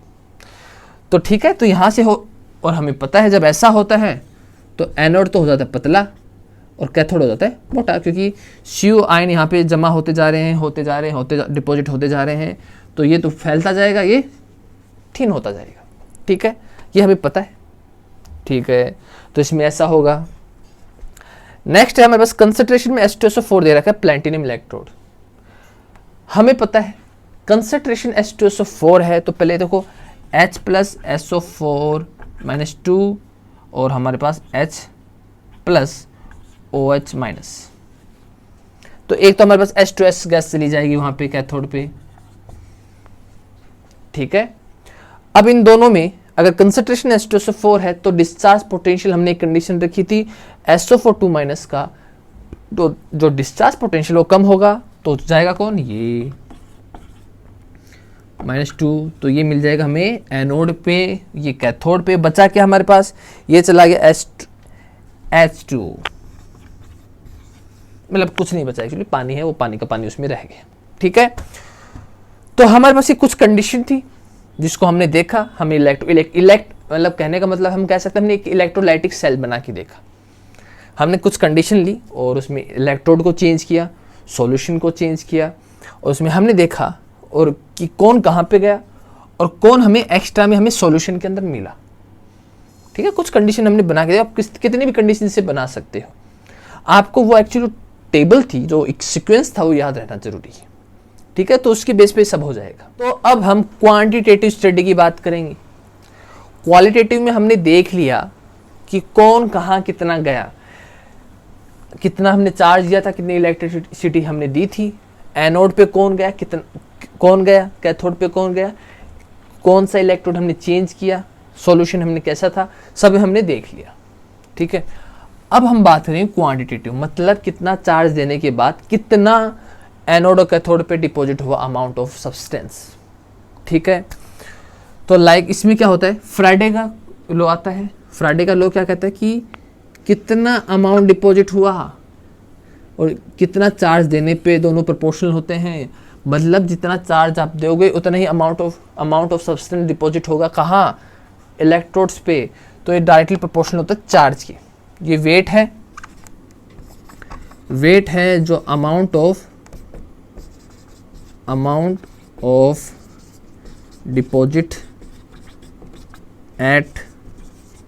तो ठीक है, तो यहाँ से हो, और हमें पता है जब ऐसा होता है तो एनोड तो हो जाता है पतला और कैथोड हो जाता है मोटा, क्योंकि Cu आयन यहाँ पे जमा होते जा रहे हैं, डिपॉजिट होते जा रहे हैं, तो ये तो फैलता जाएगा, ये थिन होता जाएगा, ठीक है, ये हमें पता है, ठीक है। तो इसमें ऐसा होगा। नेक्स्ट है हमारे पास कंसंट्रेशन में H2SO4 दे रखा है, प्लैटिनम इलेक्ट्रोड। हमें पता है कंसंट्रेशन H2SO4 है, तो पहले देखो H प्लस SO4 माइनस 2 और हमारे पास H प्लस OH माइनस, तो एक तो हमारे पास H2S गैस चली जाएगी वहां पे कैथोड पे, ठीक है। अब इन दोनों में अगर कंसंट्रेशन H2SO4 है तो डिस्चार्ज पोटेंशियल हमने एक कंडीशन रखी थी SO4 माइनस का, तो जो डिस्चार्ज पोटेंशियल वो कम होगा, तो जाएगा कौन, ये -2, तो ये मिल जाएगा हमें एनोड पे, ये कैथोड पे, बचा क्या हमारे पास, ये चला गया H2, मतलब कुछ नहीं बचा, एक्चुअली पानी है, वो पानी का पानी उसमें रह गया, ठीक है। तो हमारे पास ये कुछ कंडीशन थी जिसको हमने देखा, हमें मतलब कहने का मतलब हम कह सकते हैं हमने एक इलेक्ट्रोलाइटिक सेल बना के देखा, हमने कुछ कंडीशन ली और उसमें इलेक्ट्रोड को चेंज किया, सॉल्यूशन को चेंज किया, और उसमें हमने देखा और कि कौन कहाँ पे गया और कौन हमें एक्स्ट्रा में हमें सॉल्यूशन के अंदर मिला, ठीक है। कुछ कंडीशन हमने बना के, आप कितने भी कंडीशन से बना सकते हो, आपको वो एक्चुअली टेबल थी, जो एक सीक्वेंस था, वो याद रहना जरूरी है, ठीक है। तो उसके बेस पे सब हो जाएगा। तो अब हम क्वांटिटेटिव स्टडी की बात करेंगे। क्वालिटेटिव में हमने देख लिया कि कौन कहाँ कितना गया, कितना हमने चार्ज दिया था, कितनी इलेक्ट्रिसिटी हमने दी थी, एनोड पे कौन गया, कितना कौन गया, कैथोड पे कौन गया, कौन सा इलेक्ट्रोड हमने चेंज किया, सॉल्यूशन हमने कैसा था, सब हमने देख लिया, ठीक है। अब हम बात करें क्वांटिटेटिव, मतलब कितना चार्ज देने के बाद कितना एनोड और कैथोड पे डिपॉजिट हुआ अमाउंट ऑफ सब्सटेंस, ठीक है। तो लाइक इसमें क्या होता है, फ्राइडे का लॉ आता है, फ्राइडे का लॉ क्या कहता है कि कितना अमाउंट डिपॉजिट हुआ और कितना चार्ज देने पे दोनों प्रोपोर्शनल होते हैं, मतलब जितना चार्ज आप दोगे उतना ही अमाउंट ऑफ सब्सटेंस डिपॉजिट होगा, कहाँ, इलेक्ट्रोड्स पे, तो ये डायरेक्टली प्रोपोर्शनल होता है चार्ज की। ये वेट है जो amount of deposit eight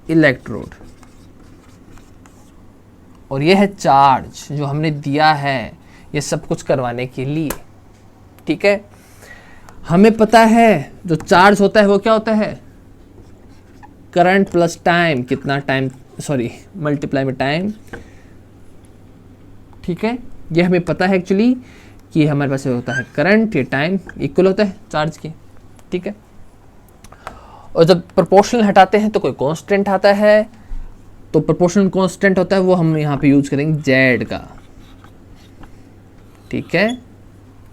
electrode, और ये है चार्ज जो हमने दिया है ये सब कुछ करवाने के लिए, ठीक है। हमें पता है जो चार्ज होता है वो क्या होता है, करंट प्लस टाइम, कितना टाइम, मल्टीप्लाई में टाइम, ठीक है। ये हमें पता है एक्चुअली कि हमारे पास होता है करंट, ये टाइम इक्वल होता है चार्ज के, ठीक है। और जब प्रोपोर्शनल हटाते हैं तो कोई कांस्टेंट आता है, तो प्रोपोर्शनल कांस्टेंट होता है वो हम यहाँ पे यूज करेंगे जेड का, ठीक है।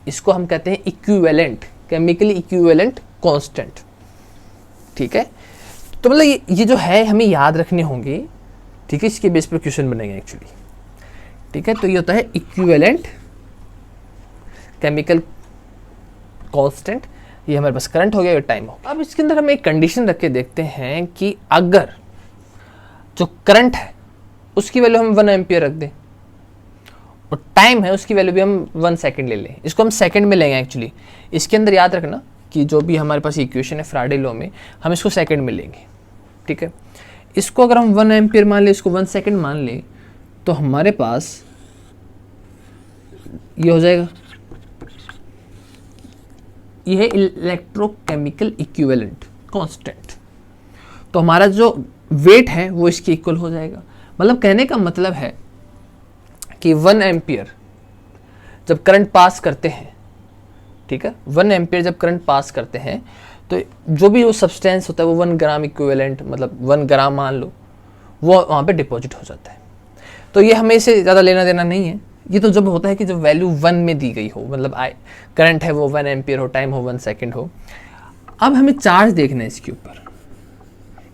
इसको हम कहते हैं इक्विवेलेंट, केमिकली इक्विवेलेंट कांस्टेंट, ठीक है। तो मतलब ये जो है हमें याद रखने होंगे, ठीक है, इसके बेस पर क्वेश्चन बनेंगे एक्चुअली, ठीक है। तो ये होता है इक्विवेलेंट केमिकल कांस्टेंट, ये हमारे पास करंट हो गया, ये टाइम हो गया। अब इसके अंदर हम एक कंडीशन रख के देखते हैं कि अगर जो करंट है उसकी वैल्यू हम 1 एम्पियर रख दें और टाइम है उसकी वैल्यू भी हम 1 सेकंड ले लें, इसको हम सेकंड में लेंगे एक्चुअली। इसके अंदर याद रखना कि जो भी हमारे पास इक्वेशन है फैराडे लॉ में, हम इसको सेकंड में लेंगे, ठीक है। इसको अगर हम 1 एम्पियर मान लें, इसको 1 सेकंड मान लें, तो हमारे पास ये हो जाएगा, ये है इलेक्ट्रोकेमिकल इक्विवेलेंट कांस्टेंट। तो हमारा जो वेट है वो इसके इक्वल हो जाएगा। मतलब कहने का मतलब है कि 1 एम्पियर जब करंट पास करते हैं, ठीक है, 1 एम्पियर जब करंट पास करते हैं तो जो भी वो सब्सटेंस होता है वो 1 ग्राम इक्विवेलेंट, मतलब 1 ग्राम मान लो, वो वहाँ पे डिपॉजिट हो जाता है। तो ये हमें इससे ज़्यादा लेना देना नहीं है। ये तो जब होता है कि जब वैल्यू 1 में दी गई हो, मतलब करंट है वो 1 एम्पियर हो, टाइम हो 1 सेकेंड हो। अब हमें चार्ज देखना है इसके ऊपर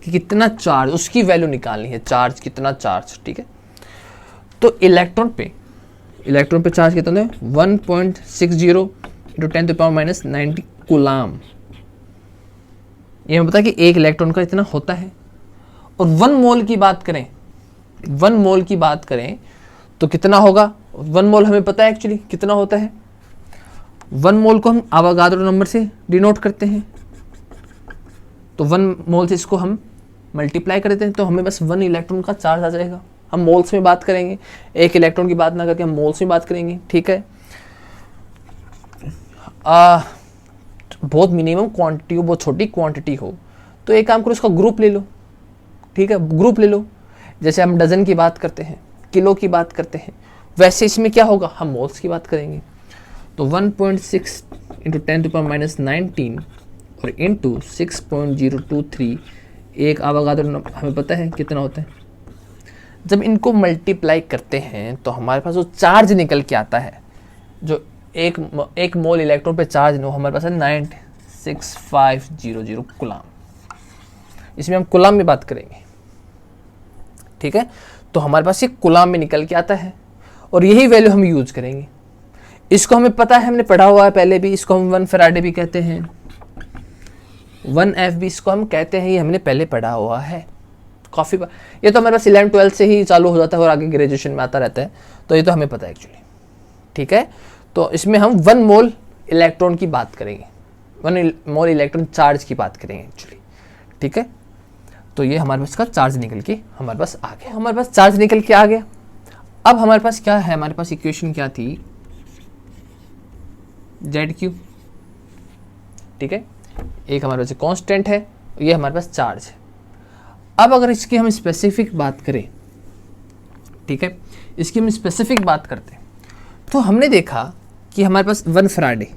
कि कितना चार्ज, उसकी वैल्यू निकालनी है, चार्ज कितना चार्ज, ठीक है। तो इलेक्ट्रॉन पे चार्ज कितना है 1.60 × 10⁻⁻90 कूलाम। ये हमें पता है कि एक इलेक्ट्रॉन का इतना होता है। और 1 मोल की बात करें, 1 मोल की बात करें तो कितना होगा, 1 मोल हमें पता है एक्चुअली कितना होता है। 1 मोल को हम आवागाद्रो नंबर से डिनोट करते हैं, तो 1 मोल से इसको हम मल्टीप्लाई कर देते हैं, तो हमें बस 1 इलेक्ट्रॉन का चार्ज आ जाएगा। हम मोल्स में बात करेंगे, एक इलेक्ट्रॉन की बात ना करके हम मोल्स में बात करेंगे, ठीक है। बहुत मिनिमम क्वांटिटी हो, बहुत छोटी क्वांटिटी हो, तो एक काम करो, उसका ग्रुप ले लो, ठीक है, ग्रुप ले लो। जैसे हम डजन की बात करते हैं, किलो की बात करते हैं, वैसे इसमें क्या होगा, हम मोल्स की बात करेंगे। तो 1.6 × 10⁻⁻19 और इंटू 6.023, एक आवागाद्रो हमें पता है कितना होता है। जब इनको मल्टीप्लाई करते हैं तो हमारे पास जो चार्ज निकल के आता है, जो एक मोल इलेक्ट्रॉन पे चार्ज नो, हमारे पास है 96500 कूलाम। इसमें हम कूलाम में बात करेंगे, ठीक है। तो हमारे पास ये कूलाम में निकल के आता है और यही वैल्यू हम यूज करेंगे। इसको हमें पता है, हमने पढ़ा हुआ है पहले भी, इसको हम 1 फैराडे भी कहते हैं, 1 एफ भी इसको हम कहते हैं, ये हमने पहले पढ़ा हुआ है काफ़ी बार। ये तो हमारे पास 11-12 से ही चालू हो जाता है और आगे ग्रेजुएशन में आता रहता है, तो ये तो हमें पता है एक्चुअली, ठीक है। तो इसमें हम 1 मोल इलेक्ट्रॉन की बात करेंगे, 1 मोल इलेक्ट्रॉन चार्ज की बात करेंगे एक्चुअली, ठीक है। तो ये हमारे पास का चार्ज निकल के हमारे पास आ गया, हमारे पास चार्ज निकल के आ गया। अब हमारे पास क्या है, हमारे पास इक्वेशन क्या थी, ZQ, ठीक है। एक हमारे पास कांस्टेंट है, ये हमारे पास चार्ज है। अब अगर इसकी हम स्पेसिफिक बात करें, ठीक है, इसकी हम स्पेसिफिक बात करते हैं, तो हमने देखा कि हमारे पास 1 फैराडे,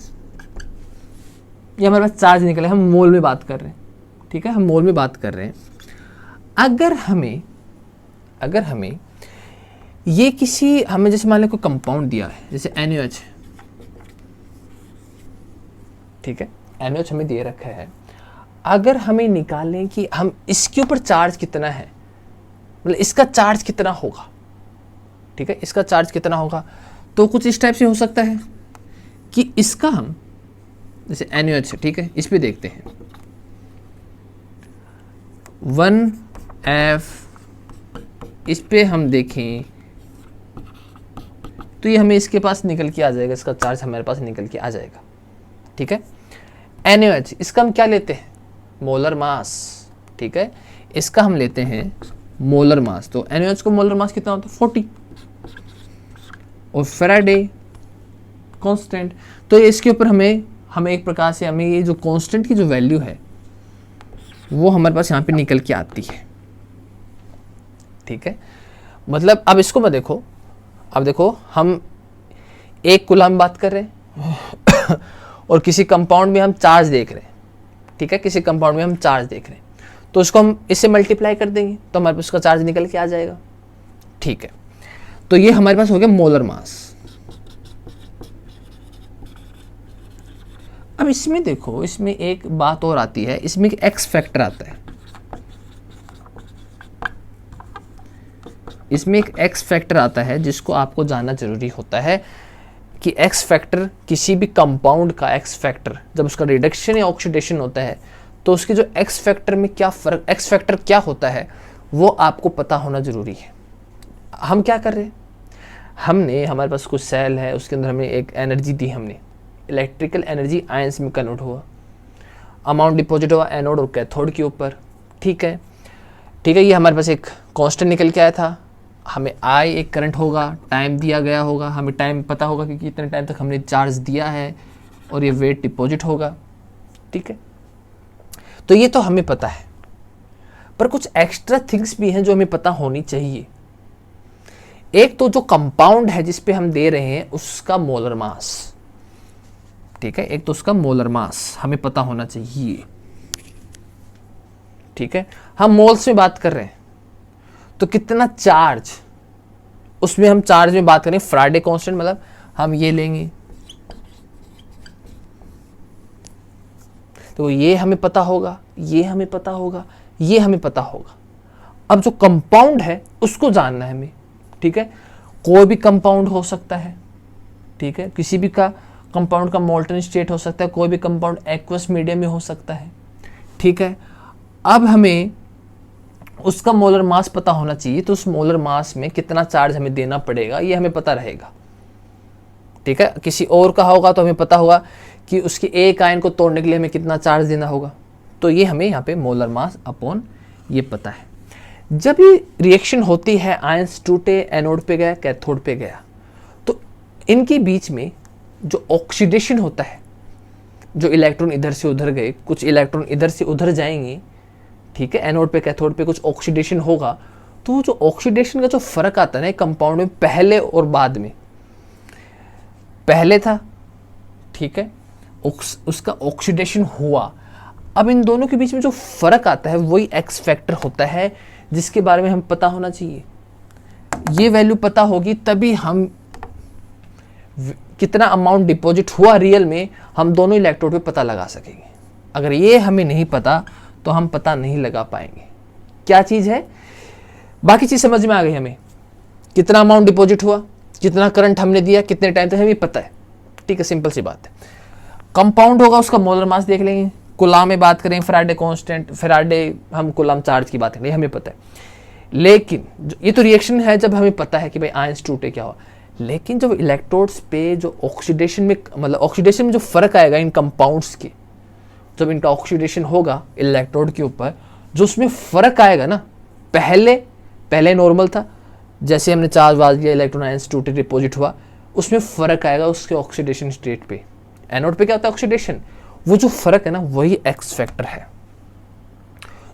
ये हमारे पास चार्ज निकले, हम मोल में बात कर रहे हैं, ठीक है, हम मोल में बात कर रहे हैं। अगर हमें ये किसी, हमें जैसे मान लें कोई कंपाउंड दिया है, जैसे NaOH, ठीक है, NaOH हमें दे रखा है। अगर हमें निकालें कि हम इसके ऊपर चार्ज कितना है, मतलब इसका चार्ज कितना होगा, ठीक है, इसका चार्ज कितना होगा, तो कुछ इस टाइप से हो सकता है कि इसका हम जैसे NaOH, ठीक है, इस पे देखते हैं 1F, इस पे हम देखें तो ये हमें इसके पास निकल के आ जाएगा, इसका चार्ज हमारे पास निकल के आ जाएगा, ठीक है। NaOH, इसका हम क्या लेते हैं, मोलर मास, ठीक है, इसका हम लेते हैं मोलर मास। तो NaOH को मोलर मास कितना होता है 40, और फैराडे कांस्टेंट, तो इसके ऊपर हमें एक प्रकार से हमें ये जो कांस्टेंट की जो वैल्यू है वो हमारे पास यहाँ पे निकल के आती है, ठीक है। मतलब अब इसको मैं देखो, अब देखो हम एक कूलाम बात कर रहे हैं और किसी कंपाउंड में हम चार्ज देख रहे हैं, ठीक है, किसी कंपाउंड में हम चार्ज देख रहे हैं, तो उसको हम इससे मल्टीप्लाई कर देंगे तो हमारे पास उसका चार्ज निकल के आ जाएगा, ठीक है। तो ये हमारे पास हो गया मोलर मास। अब इसमें देखो, इसमें एक बात और आती है, इसमें एक एक्स फैक्टर आता है, इसमें एक एक्स फैक्टर आता है जिसको आपको जानना जरूरी होता है कि एक्स फैक्टर किसी भी कंपाउंड का एक्स फैक्टर जब उसका रिडक्शन या ऑक्सीडेशन होता है तो उसके जो एक्स फैक्टर में क्या फ़र्क, एक्स फैक्टर क्या होता है वो आपको पता होना ज़रूरी है। हम क्या कर रहे हैं, हमने हमारे पास कुछ सेल है, उसके अंदर हमें एक एनर्जी दी, हमने इलेक्ट्रिकल एनर्जी आयंस में कन्वर्ट हुआ, अमाउंट डिपॉजिट हुआ एनोड और कैथोड के ऊपर। ठीक है, ये हमारे पास एक कांस्टेंट निकल के आया था, हमें आई एक करंट होगा, टाइम दिया गया होगा, हमें टाइम पता होगा कि कितने टाइम तक हमने चार्ज दिया है और ये वेट डिपॉजिट होगा। ठीक है, तो ये तो हमें पता है, पर कुछ एक्स्ट्रा थिंग्स भी हैं जो हमें पता होनी चाहिए। एक तो जो कंपाउंड है जिस पे हम दे रहे हैं उसका मोलर मास, ठीक है, एक तो उसका मोलर मास हमें पता होना चाहिए। ठीक है, हम मोल्स में बात कर रहे हैं तो कितना चार्ज, उसमें हम चार्ज में बात करें फैराडे कांस्टेंट, मतलब हम ये लेंगे तो ये हमें पता होगा, ये हमें पता होगा, ये हमें पता होगा। अब जो कंपाउंड है उसको जानना है हमें। ठीक है, कोई भी कंपाउंड हो सकता है, ठीक है, किसी भी का कंपाउंड का मोल्टन स्टेट हो सकता है, कोई भी कंपाउंड एक्वस मीडियम में हो सकता है। ठीक है, अब हमें उसका मोलर मास पता होना चाहिए, तो उस मोलर मास में कितना चार्ज हमें देना पड़ेगा ये हमें पता रहेगा। ठीक है, किसी और का होगा तो हमें पता होगा कि उसके एक आयन को तोड़ने के लिए हमें कितना चार्ज देना होगा, तो ये हमें यहाँ पे मोलर मास अपॉन ये पता है। जब ये रिएक्शन होती है, आयंस टूटे, एनोड पे गया, कैथोड पे गया, तो इनके बीच में जो ऑक्सीडेशन होता है, जो इलेक्ट्रॉन इधर से उधर गए, कुछ इलेक्ट्रॉन इधर से उधर जाएंगे, ठीक है, एनोड पे कैथोड पे कुछ ऑक्सीडेशन होगा, तो जो ऑक्सीडेशन का जो फर्क आता है ना कंपाउंड में पहले और बाद में, पहले था, ठीक है, उसका ऑक्सीडेशन हुआ, अब इन दोनों के बीच में जो फर्क आता है वही एक्स फैक्टर होता है जिसके बारे में हम पता होना चाहिए। ये वैल्यू पता होगी तभी हम कितना अमाउंट डिपॉजिट हुआ रियल में हम दोनों इलेक्ट्रोड पे पता लगा सकेंगे। अगर ये हमें नहीं पता तो हम पता नहीं लगा पाएंगे। क्या चीज़ है, बाकी चीज़ समझ में आ गई हमें, कितना अमाउंट डिपॉजिट हुआ, कितना करंट हमने दिया, कितने टाइम तक हमें पता है। ठीक है, सिंपल सी बात है। कंपाउंड होगा उसका मोलर मास देख लेंगे, कूलाम में बात करें फैराडे कांस्टेंट, फैराडे हम कूलाम चार्ज की बात करें, हमें पता है। लेकिन ये तो रिएक्शन है जब हमें पता है कि भाई आयंस टूटे क्या हुआ, लेकिन जब इलेक्ट्रोड्स पे जो ऑक्सीडेशन में, मतलब ऑक्सीडेशन में जो फर्क आएगा इन कंपाउंड्स के, जब इनका ऑक्सीडेशन होगा इलेक्ट्रोड के ऊपर, जो उसमें फर्क आएगा ना, पहले नॉर्मल था, जैसे हमने चार्ज वाज दिया, इलेक्ट्रॉन आयंस टूटे, डिपॉजिट हुआ, उसमें फर्क आएगा उसके ऑक्सीडेशन स्टेट पे। एनोड पे क्या होता है ऑक्सीडेशन, वो जो फर्क है ना वही एक्स फैक्टर है,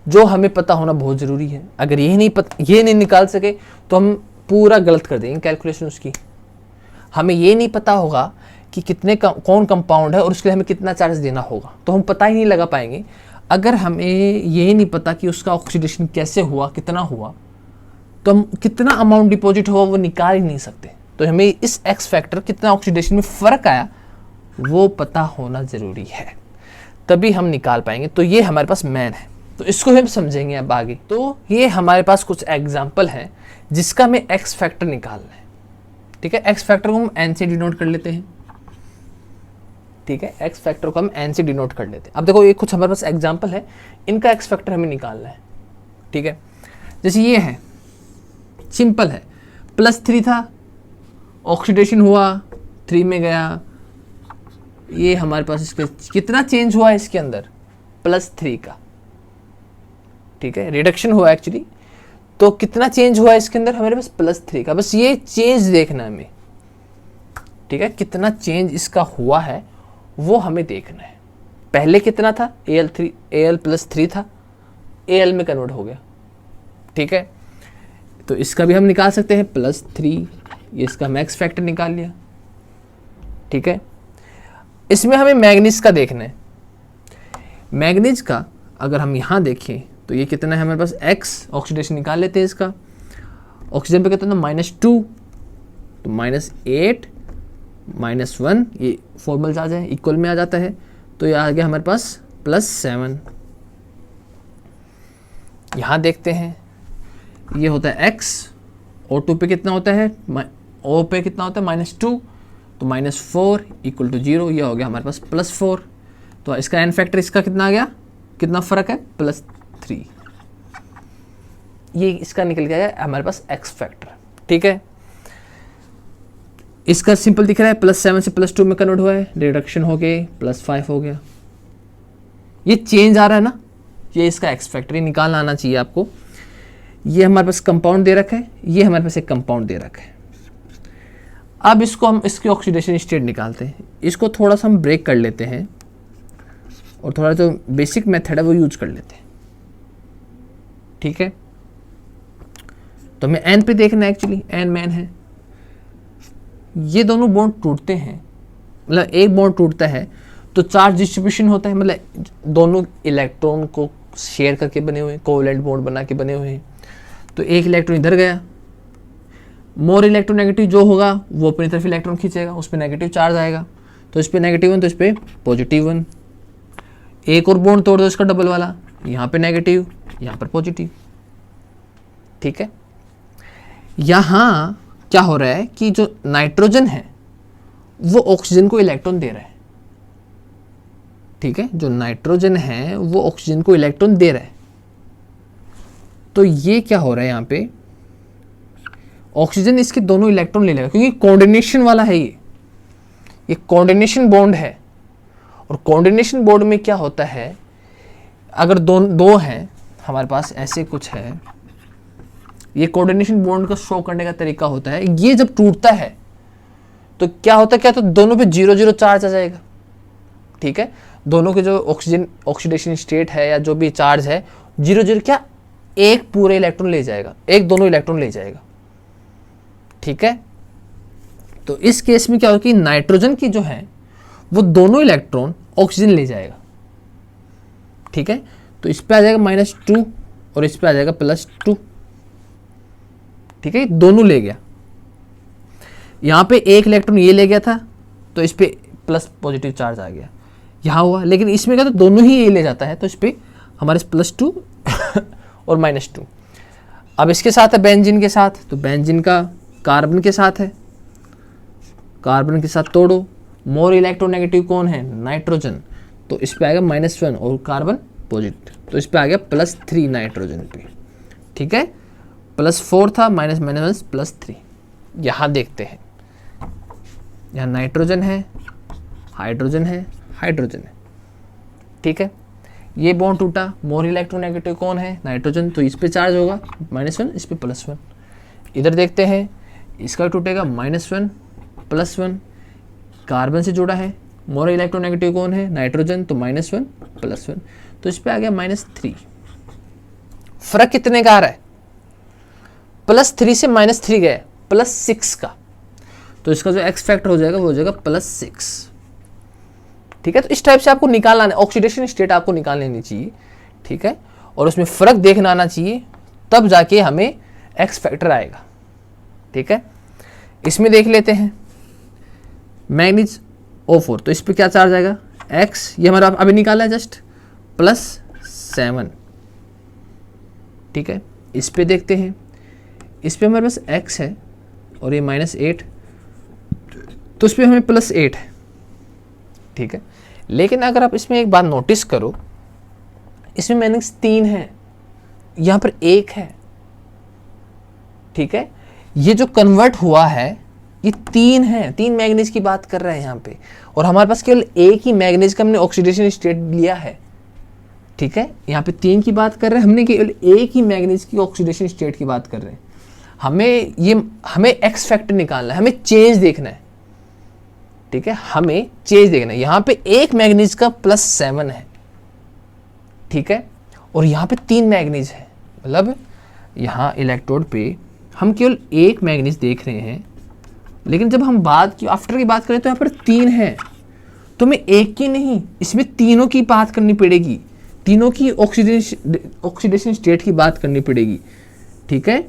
जो हमें पता होना बहुत जरूरी है। अगर ये नहीं निकाल सके तो हम पूरा गलत कर देंगे कैलकुलेशन उसकी। हमें ये नहीं पता होगा कि कौन कंपाउंड है और उसके लिए हमें कितना चार्ज देना होगा, तो हम पता ही नहीं लगा पाएंगे। अगर हमें ये नहीं पता कि उसका ऑक्सीडेशन कैसे हुआ, कितना हुआ, तो हम कितना अमाउंट डिपॉजिट हुआ वो निकाल ही नहीं सकते। तो हमें इस एक्स फैक्टर, कितना ऑक्सीडेशन में फ़र्क आया, वो पता होना ज़रूरी है, तभी हम निकाल पाएंगे। तो ये हमारे पास मैन है, तो इसको हम समझेंगे अब आगे। तो ये हमारे पास कुछ एग्जाम्पल हैं जिसका हमें एक्स फैक्टर निकालना है। ठीक है, एक्स फैक्टर को हम एन से डिनोट कर लेते हैं। ठीक है, एक्स फैक्टर को हम एन से डिनोट कर लेते हैं। अब देखो ये कुछ हमारे पास एग्जाम्पल है, इनका एक्स फैक्टर हमें निकालना है। ठीक है, जैसे ये है, सिंपल है, +3 था, ऑक्सीडेशन हुआ, 3 में गया, ये हमारे पास इसके कितना चेंज हुआ है इसके अंदर, +3 का। ठीक है, रिडक्शन हुआ एक्चुअली, तो कितना चेंज हुआ है इसके अंदर हमारे पास +3 का, बस ये चेंज देखना है हमें। ठीक है, कितना चेंज इसका हुआ है वो हमें देखना है। पहले कितना था, Al +3 था, Al में कन्वर्ट हो गया। ठीक है, तो इसका भी हम निकाल सकते हैं +3, ये इसका मैक्स फैक्टर निकाल लिया। ठीक है, इसमें हमें मैग्नीज का देखना है। मैग्नीज का अगर हम यहाँ देखें तो ये कितना है हमारे पास, x, ऑक्सीडेशन निकाल लेते हैं इसका, ऑक्सीजन पे कितना -2, तो -8 -1, ये फॉर्मल चार्ज है, इक्वल में आ जाता है, तो ये आ गया हमारे पास +7। यहाँ देखते हैं, ये होता है x, O2 पे कितना होता है, O पे कितना होता है -2, तो -4 इक्वल टू 0, ये हो गया हमारे पास +4। तो इसका n फैक्टर इसका कितना आ गया, कितना फ़र्क है, +3। ये इसका निकल गया हमारे पास x फैक्टर। ठीक है, इसका सिंपल दिख रहा है, +7 से +2 में कन्वर्ट हुआ है, रिडक्शन हो गए, +5 हो गया। ये चेंज आ रहा है ना, ये इसका x फैक्टर निकालना आना चाहिए आपको। ये हमारे पास कंपाउंड दे रखा है, ये हमारे पास एक कंपाउंड दे रखा है। अब इसको हम इसकी ऑक्सीडेशन स्टेट निकालते हैं। इसको थोड़ा सा हम ब्रेक कर लेते हैं और थोड़ा जो बेसिक मेथड है वो यूज कर लेते हैं। ठीक है, तो हमें एन पे देखना है, एक्चुअली एन मैन है। ये दोनों बॉन्ड टूटते हैं, मतलब एक बॉन्ड टूटता है तो चार्ज डिस्ट्रीब्यूशन होता है, मतलब दोनों इलेक्ट्रॉन को शेयर करके बने हुए हैं, कोवैलेंट बॉन्ड बना के बने हुए हैं। तो एक इलेक्ट्रॉन इधर गया, मोर इलेक्ट्रोनेगेटिव जो होगा वो अपनी तरफ इलेक्ट्रॉन खींचेगा, उस पर नेगेटिव चार्ज आएगा, तो इस पर -1 तो इस पर +1। एक और बॉन्ड तोड़ दो इसका डबल वाला, यहाँ पे नेगेटिव, यहाँ पर पॉजिटिव। ठीक है, यहाँ क्या हो रहा है कि जो नाइट्रोजन है वो ऑक्सीजन को इलेक्ट्रॉन दे रहा है। ठीक है, जो नाइट्रोजन है वो ऑक्सीजन को इलेक्ट्रॉन दे रहा है। तो ये क्या हो रहा है, यहाँ पे ऑक्सीजन इसके दोनों इलेक्ट्रॉन ले लेगा, क्योंकि कोऑर्डिनेशन वाला है ये कोऑर्डिनेशन बॉन्ड है। और कोऑर्डिनेशन बॉन्ड में क्या होता है, अगर दो हैं हमारे पास, ऐसे कुछ है, ये कोऑर्डिनेशन बॉन्ड का शो करने का तरीका होता है। ये जब टूटता है तो क्या होता है, क्या तो दोनों पे 0-0 चार्ज आ जाएगा। ठीक है, दोनों के जो ऑक्सीडेशन स्टेट है या जो भी चार्ज है, 0-0 क्या एक पूरे इलेक्ट्रॉन ले जाएगा, एक दोनों इलेक्ट्रॉन ले जाएगा। ठीक है, तो इस केस में क्या होगा कि नाइट्रोजन की जो है वो दोनों इलेक्ट्रॉन ऑक्सीजन ले जाएगा। ठीक है, तो इस पे आ जाएगा -2 और इस पे आ जाएगा +2। ठीक है, दोनों ले गया। यहाँ पे एक इलेक्ट्रॉन ये ले गया था तो इस पे प्लस पॉजिटिव चार्ज आ गया, यहाँ हुआ। लेकिन इसमें क्या, तो दोनों ही ये ले जाता है, तो इस पे हमारे +2 और -2। अब इसके साथ है बेंजीन के साथ, तो बेंजीन का कार्बन के साथ है, कार्बन के साथ तोड़ो। मोर इलेक्ट्रोनेगेटिव कौन है, नाइट्रोजन, तो इस पे आएगा -1 और कार्बन पॉजिटिव, तो इस पे आ गया +3 नाइट्रोजन पे। ठीक है, +4 था, -1 +3। यहाँ देखते हैं, यहाँ नाइट्रोजन है, हाइड्रोजन है, हाइड्रोजन है। ठीक है, ये बॉन्ड टूटा, मोर इलेक्ट्रोनेगेटिव कौन है, नाइट्रोजन, तो इस पे चार्ज होगा -1, इस पे +1। इधर देखते हैं, इसका टूटेगा -1 +1, कार्बन से जुड़ा है, मोर इलेक्ट्रोनेगेटिव कौन है, नाइट्रोजन, तो -1 +1, तो इस पे आ गया -3। फर्क कितने का आ रहा है, +3 से -3 गया, +6 का, तो इसका जो x फैक्टर हो जाएगा वो हो जाएगा +6। ठीक है, तो इस टाइप से आपको निकालना है, ऑक्सीडेशन स्टेट आपको निकाल लेनी चाहिए। ठीक है, और उसमें फ़र्क देखना आना चाहिए, तब जाके हमें x फैक्टर आएगा। ठीक है, इसमें देख लेते हैं मैग्नीज O4, तो इस पे क्या चार्ज आएगा, x, ये हमारा अभी निकाला है जस्ट, +7। ठीक है, इस पे देखते हैं, इस पे हमारे पास x है और ये -8, तो इस पे हमें +8 है। ठीक है, लेकिन अगर आप इसमें एक बात नोटिस करो, इसमें मैग्नीज 3 है, यहाँ पर 1 है। ठीक है, ये जो कन्वर्ट हुआ है ये 3 है, 3 मैग्नीज की बात कर रहे हैं यहाँ पे, और हमारे पास केवल एक ही मैग्नीज का हमने ऑक्सीडेशन स्टेट लिया है। ठीक है, यहाँ पे 3 की बात कर रहे हैं, हमने केवल एक ही मैग्नीज की ऑक्सीडेशन स्टेट की बात कर रहे हैं। हमें एक्स फैक्टर निकालना है, हमें चेंज देखना है। ठीक है, हमें चेंज देखना है। यहाँ पे एक मैग्नीज का +7 है। ठीक है, और यहाँ पे 3 मैग्नीज है, मतलब यहाँ इलेक्ट्रोड पे हम केवल एक मैग्नीज देख रहे हैं, लेकिन जब हम आफ्टर की बात करें तो यहाँ पर 3 है, तो हमें एक की नहीं, इसमें तीनों की बात करनी पड़ेगी, तीनों की ऑक्सीडेशन स्टेट की बात करनी पड़ेगी। ठीक है,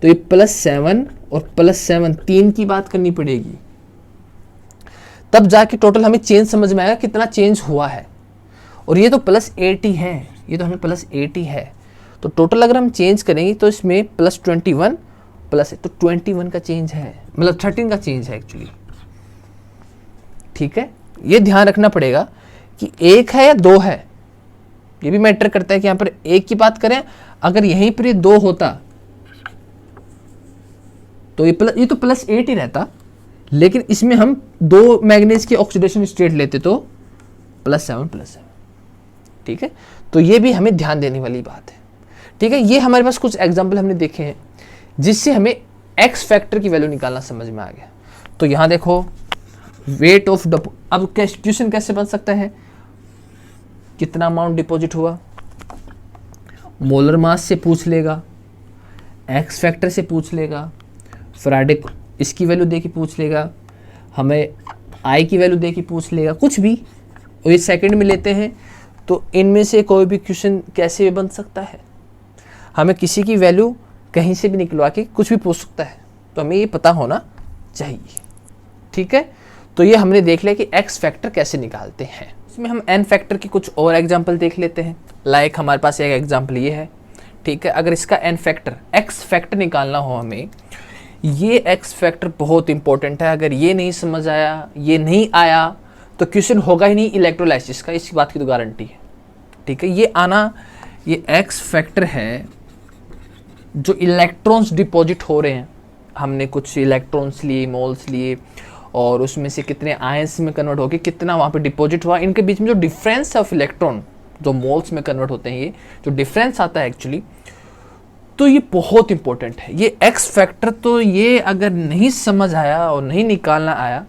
तो ये +7 और +7 3 की बात करनी पड़ेगी, तब जाके टोटल हमें चेंज समझ में आएगा कितना चेंज हुआ है। और ये तो +80 है, ये तो हमें +80 है, तो टोटल अगर हम चेंज करेंगे तो इसमें +21 प्लस, तो 21 का चेंज है, मतलब 13 का चेंज है एक्चुअली। ठीक है, ये ध्यान रखना पड़ेगा कि एक है या दो है, ये भी मैटर करता है कि यहाँ पर एक की बात करें, अगर यहीं पर ये दो होता तो ये तो +8 ही रहता, लेकिन इसमें हम 2 मैग्नीज की ऑक्सीडेशन स्टेट लेते तो +7 ठीक है। तो ये भी हमें ध्यान देने वाली बात है, ठीक है। ये हमारे पास कुछ एग्जाम्पल हमने देखे हैं जिससे हमें एक्स फैक्टर की वैल्यू निकालना समझ में आ गया। तो यहां देखो वेट ऑफ अब क्वेश्चन कैसे बन सकता है, कितना अमाउंट डिपॉजिट हुआ, मोलर मास से पूछ लेगा, एक्स फैक्टर से पूछ लेगा, फैराडे इसकी वैल्यू दे के पूछ लेगा, हमें आई की वैल्यू दे के पूछ लेगा, कुछ भी। और ये सेकंड में लेते हैं, तो इनमें से कोई भी क्वेश्चन कैसे भी बन सकता है, हमें किसी की वैल्यू कहीं से भी निकलवा के कुछ भी पूछ सकता है, तो हमें ये पता होना चाहिए, ठीक है। तो ये हमने देख लिया कि एक्स फैक्टर कैसे निकालते हैं। इसमें हम एन फैक्टर की कुछ और एग्जाम्पल देख लेते हैं। लाइक हमारे पास एक एग्जाम्पल ये है, ठीक है। अगर इसका एन फैक्टर एक्स फैक्टर निकालना हो हमें, ये एक्स फैक्टर बहुत इंपॉर्टेंट है। अगर ये नहीं समझ आया, ये नहीं आया, तो क्वेश्चन होगा ही नहीं इलेक्ट्रोलाइसिस का, इसी बात की तो गारंटी है, ठीक है। ये आना, ये एक्स फैक्टर है जो इलेक्ट्रॉन्स डिपॉजिट हो रहे हैं, हमने कुछ इलेक्ट्रॉन्स लिए, मोल्स लिए, और उसमें से कितने आयंस में कन्वर्ट हो गए, कितना वहाँ पे डिपॉजिट हुआ, इनके बीच में जो डिफरेंस ऑफ इलेक्ट्रॉन जो मोल्स में कन्वर्ट होते हैं, ये जो डिफरेंस आता है एक्चुअली, तो ये बहुत इंपॉर्टेंट है। ये एक्स फैक्टर, तो ये अगर नहीं समझ आया और नहीं निकालना आया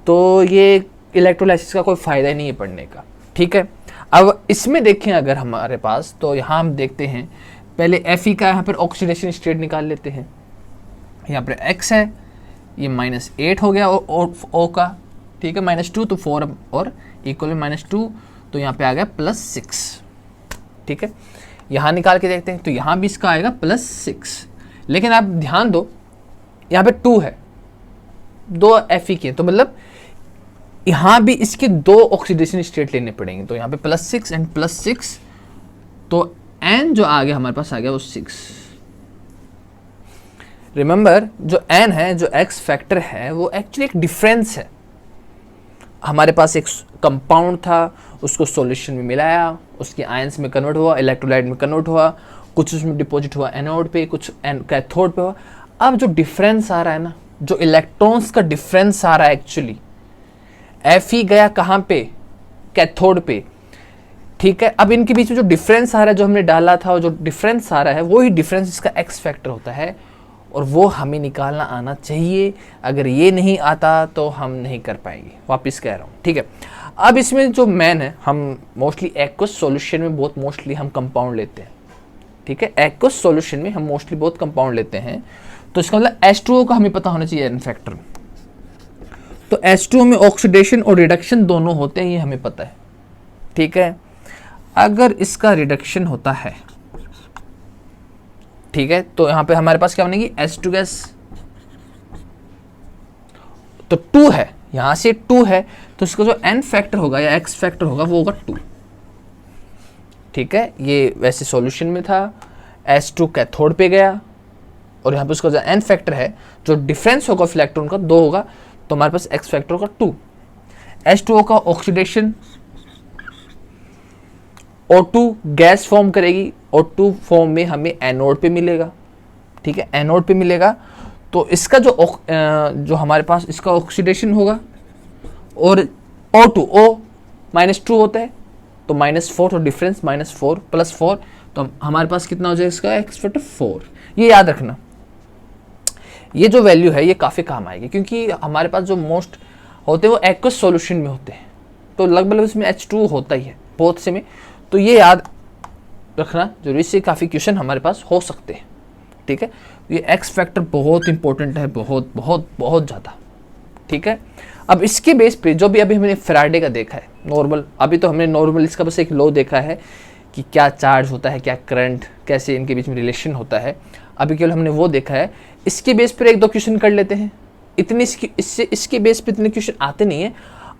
तो ये इलेक्ट्रोलाइसिस का कोई फ़ायदा ही नहीं है पढ़ने का, ठीक है। अब इसमें देखें अगर हमारे पास, तो यहाँ हम देखते हैं पहले Fe का यहाँ पर ऑक्सीडेशन स्टेट निकाल लेते हैं। यहाँ पर X है, ये -8 हो गया और O का, ठीक है, -2 तो 4 और इक्वल में -2, तो यहाँ पे आ गया +6, ठीक है। यहाँ निकाल के देखते हैं, तो यहाँ भी इसका आएगा +6, लेकिन आप ध्यान दो यहाँ पे 2 है, 2 Fe के, तो मतलब यहाँ भी इसके 2 ऑक्सीडेशन स्टेट लेने पड़ेंगे। तो यहाँ पे +6 एंड +6, तो N जो आ गया हमारे पास आ गया वो 6। रिमेंबर जो N है, जो एक्स फैक्टर है, वो एक्चुअली एक डिफरेंस है। हमारे पास एक कंपाउंड था, उसको सॉल्यूशन में मिलाया, उसके आयंस में कन्वर्ट हुआ, इलेक्ट्रोलाइट में कन्वर्ट हुआ, कुछ उसमें डिपॉजिट हुआ एनोड पे, कुछ कैथोड पे हुआ। अब जो डिफरेंस आ रहा है ना, जो इलेक्ट्रॉन्स का डिफरेंस आ रहा है एक्चुअली, Fe गया कहाँ पे, कैथोड पे, ठीक है। अब इनके बीच में जो डिफरेंस आ रहा है, जो हमने डाला था, और जो डिफरेंस आ रहा है, वो ही डिफरेंस इसका एक्स फैक्टर होता है, और वो हमें निकालना आना चाहिए। अगर ये नहीं आता तो हम नहीं कर पाएंगे, वापस कह रहा हूँ, ठीक है। अब इसमें जो मेन है, हम मोस्टली एक्वस सॉल्यूशन में बहुत मोस्टली हम कंपाउंड लेते हैं, ठीक है। एक्वस सॉल्यूशन में हम मोस्टली बहुत कंपाउंड लेते हैं, तो इसका मतलब H2O का हमें पता होना चाहिए एन फैक्टर। तो H2O में ऑक्सीडेशन और रिडक्शन दोनों होते हैं, ये हमें पता है, ठीक है। अगर इसका रिडक्शन होता है, ठीक है, तो यहां पे हमारे पास क्या बनेगी, H2 गैस, तो 2 है, यहां से 2 है, तो इसका जो एन फैक्टर होगा या एक्स फैक्टर होगा वो होगा 2, ठीक है। ये वैसे सॉल्यूशन में था, H2 कैथोड पे गया, और यहाँ पे उसका जो एन फैक्टर है, जो डिफरेंस होगा इलेक्ट्रॉन का 2 होगा, तो हमारे पास एक्स फैक्टर होगा 2। H2O का ऑक्सीडेशन, O2 गैस फॉर्म करेगी, O2 फॉर्म में हमें एनोड पे मिलेगा, ठीक है, एनोड पे मिलेगा। तो इसका जो हमारे पास इसका ऑक्सीडेशन होगा, और O2 O -2 होता है, तो -4, तो डिफरेंस -4 +4, तो हमारे पास कितना हो जाएगा इसका एक्स फैक्टर 4। ये याद रखना, ये जो वैल्यू है ये काफ़ी काम आएगी, क्योंकि हमारे पास जो मोस्ट होते हैं वो एक्वस सॉल्यूशन में होते हैं, तो लगभग इसमें H2 होता ही है बहुत से में, तो ये याद रखना जरूरी, इससे काफ़ी क्वेश्चन हमारे पास हो सकते हैं, ठीक है। ये एक्स फैक्टर बहुत इंपॉर्टेंट है, बहुत बहुत बहुत ज़्यादा, ठीक है। अब इसके बेस पे जो भी अभी हमने फैराडे का देखा है नॉर्मल, अभी तो हमने नॉर्मल इसका बस एक लॉ देखा है कि क्या चार्ज होता है, क्या करंट, कैसे इनके बीच में रिलेशन होता है, अभी केवल हमने वो देखा है। इसके बेस पर 1-2 क्वेश्चन कर लेते हैं, इतनी इसके बेस पे इतने क्वेश्चन आते नहीं है।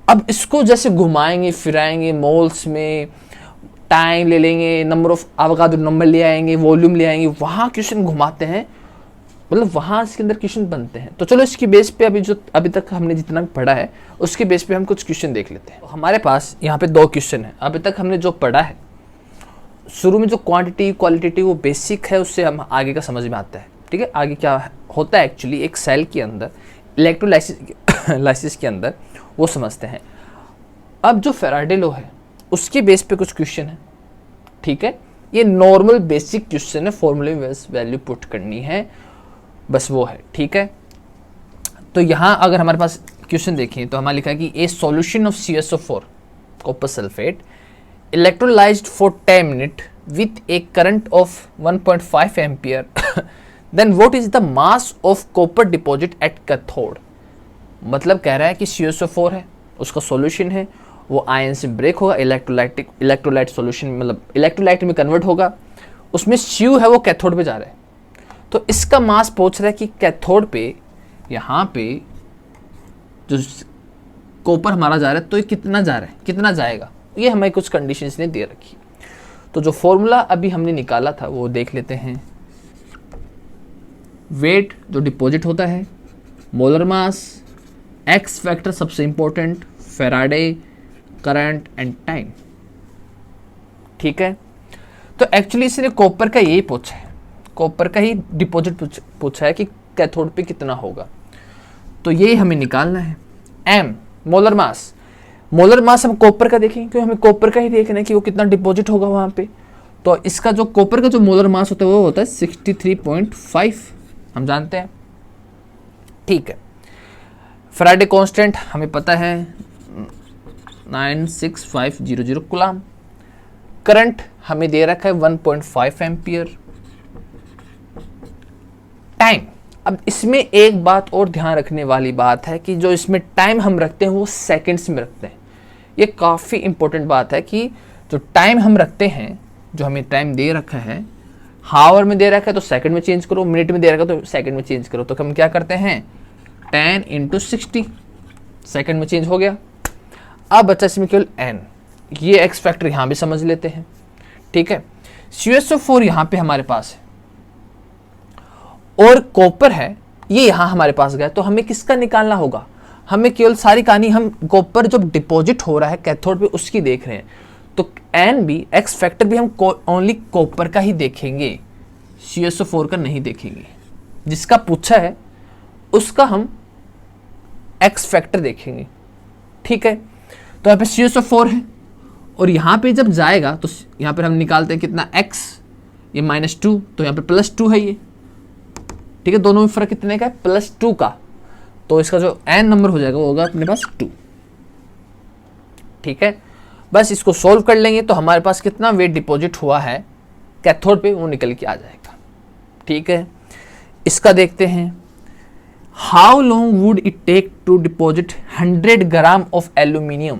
अब इसको जैसे घुमाएंगे फिराएंगे, मोल्स में टाइम ले लेंगे, नंबर ऑफ अवोगाड्रो नंबर ले आएंगे, वॉल्यूम ले आएंगे, वहाँ क्वेश्चन घुमाते हैं, मतलब वहाँ इसके अंदर क्वेश्चन बनते हैं। तो चलो इसकी बेस पे अभी तक हमने जितना भी पढ़ा है उसके बेस पे हम कुछ क्वेश्चन देख लेते हैं। तो हमारे पास यहाँ पे 2 क्वेश्चन है। अभी तक हमने जो पढ़ा है शुरू में, जो क्वांटिटी क्वालिटेटिव वो बेसिक है, उससे हम आगे का समझ में आता है। ठीक है, आगे क्या होता है एक्चुअली एक सेल के अंदर इलेक्ट्रोलाइसिस के अंदर वो समझते हैं। अब जो फैराडे लॉ है उसके बेस पे कुछ क्वेश्चन है। ठीक है, ये नॉर्मल बेसिक क्वेश्चन है, फॉर्मूले में वैल्यू पुट करनी है, बस वो है। ठीक है, तो यहाँ अगर हमारे पास क्वेश्चन देखें तो हमारा लिखा है कि a solution of CaSO4 copper sulphate electrolysed for 10 minute with a current of 1.5 ampere then what is the mass of copper deposit at cathode. मतलब कह रहा है कि CaSO4 है, उसका सॉल्यूशन है, वो आयन से ब्रेक होगा, इलेक्ट्रोलाइट सॉल्यूशन मतलब इलेक्ट्रोलाइट में कन्वर्ट होगा, उसमें Cu है वो कैथोड पे जा रहा है। तो इसका मास पूछ रहा है कि कैथोड पे यहाँ पे जो कॉपर हमारा जा रहा है तो ये कितना जा रहा है, कितना जाएगा, ये हमें कुछ कंडीशंस ने दे रखी। तो जो फॉर्मूला अभी हमने निकाला था वो देख लेते हैं। वेट जो डिपॉजिट होता है, मोलर मास, एक्स फैक्टर सबसे important, Faraday, current and time. ठीक है, तो एक्चुअली इसने कॉपर का यही पूछा है, कॉपर का ही डिपॉजिट पूछा है कि कैथोड पे कितना होगा, तो ये हमें निकालना है। M molar mass, molar mass हम कॉपर का देखें क्योंकि हमें कॉपर का ही देखना है कि वो कितना डिपॉजिट होगा वहाँ पे। तो इसका जो कॉपर का जो मोलर मास होता है वो होता है 63.5, हम जानते हैं। ठीक है, फैराडे कांस्टेंट हमें पता है 96500 कूलम। करंट हमें दे रखा है 1.5 एम्पियर। टाइम, अब इसमें एक बात और ध्यान रखने वाली बात है कि जो इसमें टाइम हम रखते हैं वो सेकंड्स में रखते हैं। ये काफ़ी इंपॉर्टेंट बात है कि जो टाइम हम रखते हैं, जो हमें टाइम दे रखा है, हावर में दे रखा है तो सेकंड में चेंज करो, मिनट में दे रखा है तो सेकंड में चेंज करो। तो हम क्या करते हैं 10 × 60 सेकंड में चेंज हो गया। अब बच्चा इसमें केवल n, ये एक्स फैक्टर यहाँ भी समझ लेते हैं। ठीक है, CaSO4 यहाँ पे हमारे पास है और कॉपर है, ये यहाँ हमारे पास गया, तो हमें किसका निकालना होगा, हमें केवल सारी कहानी हम कॉपर जो डिपॉजिट हो रहा है कैथोड पे उसकी देख रहे हैं। तो n भी एक्स फैक्टर भी हम ओनली कॉपर का ही देखेंगे, CaSO4 का नहीं देखेंगे। जिसका पूछा है उसका हम एक्स फैक्टर देखेंगे। ठीक है, तो यहाँ पे CaSO4 है और यहाँ पे जब जाएगा तो यहाँ पर हम निकालते हैं कितना x, ये -2, तो यहाँ पे +2 है ये। ठीक है, दोनों में फर्क कितने का है, +2 का। तो इसका जो n नंबर हो जाएगा वो होगा अपने पास 2। ठीक है, बस इसको सोल्व कर लेंगे तो हमारे पास कितना वेट डिपॉजिट हुआ है कैथोड पे वो निकल के आ जाएगा। ठीक है, इसका देखते हैं। How long would it take to deposit 100 gram of aluminium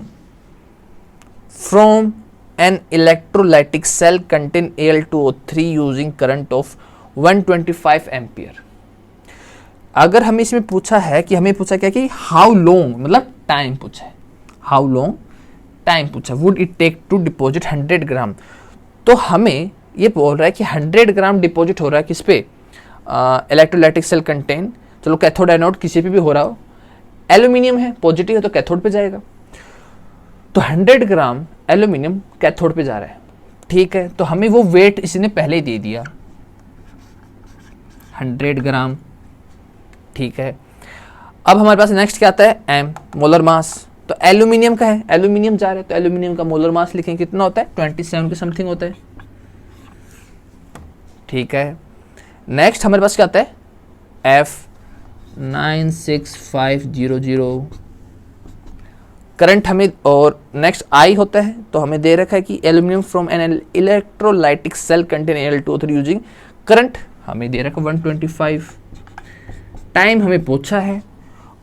from an electrolytic cell contain Al2O3 using current of 125 ampere. अगर हमें इसमें पूछा है कि हमें पूछा क्या कि हाउ लॉन्ग मतलब टाइम पूछा है, हाउ लॉन्ग टाइम पूछा, would it take to deposit 100 gram. तो हमें ये बोल रहा है कि 100 ग्राम डिपॉजिट हो रहा है किस पे, इलेक्ट्रोलाइटिक सेल कंटेन, चलो कैथोड एनोड किसी पे भी हो रहा हो, एल्यूमिनियम है पॉजिटिव है तो कैथोड पे जाएगा। तो 100 ग्राम एल्यूमिनियम कैथोड पे जा रहा है। ठीक है, तो हमें वो वेट इसने पहले ही दे दिया 100 ग्राम। ठीक है, अब हमारे पास नेक्स्ट क्या आता है, एम मोलर मास। तो एल्यूमिनियम का है, एल्यूमिनियम जा रहा है तो एल्यूमिनियम का मोलर मास लिखें, कितना होता है 27 के समथिंग होता है। ठीक है, नेक्स्ट हमारे पास क्या आता है, F 96500 करंट हमें, और नेक्स्ट I होता है तो हमें दे रखा है कि aluminium from an electrolytic cell contain Al2O3 using current हमें दे रखा 125। टाइम हमें पूछा है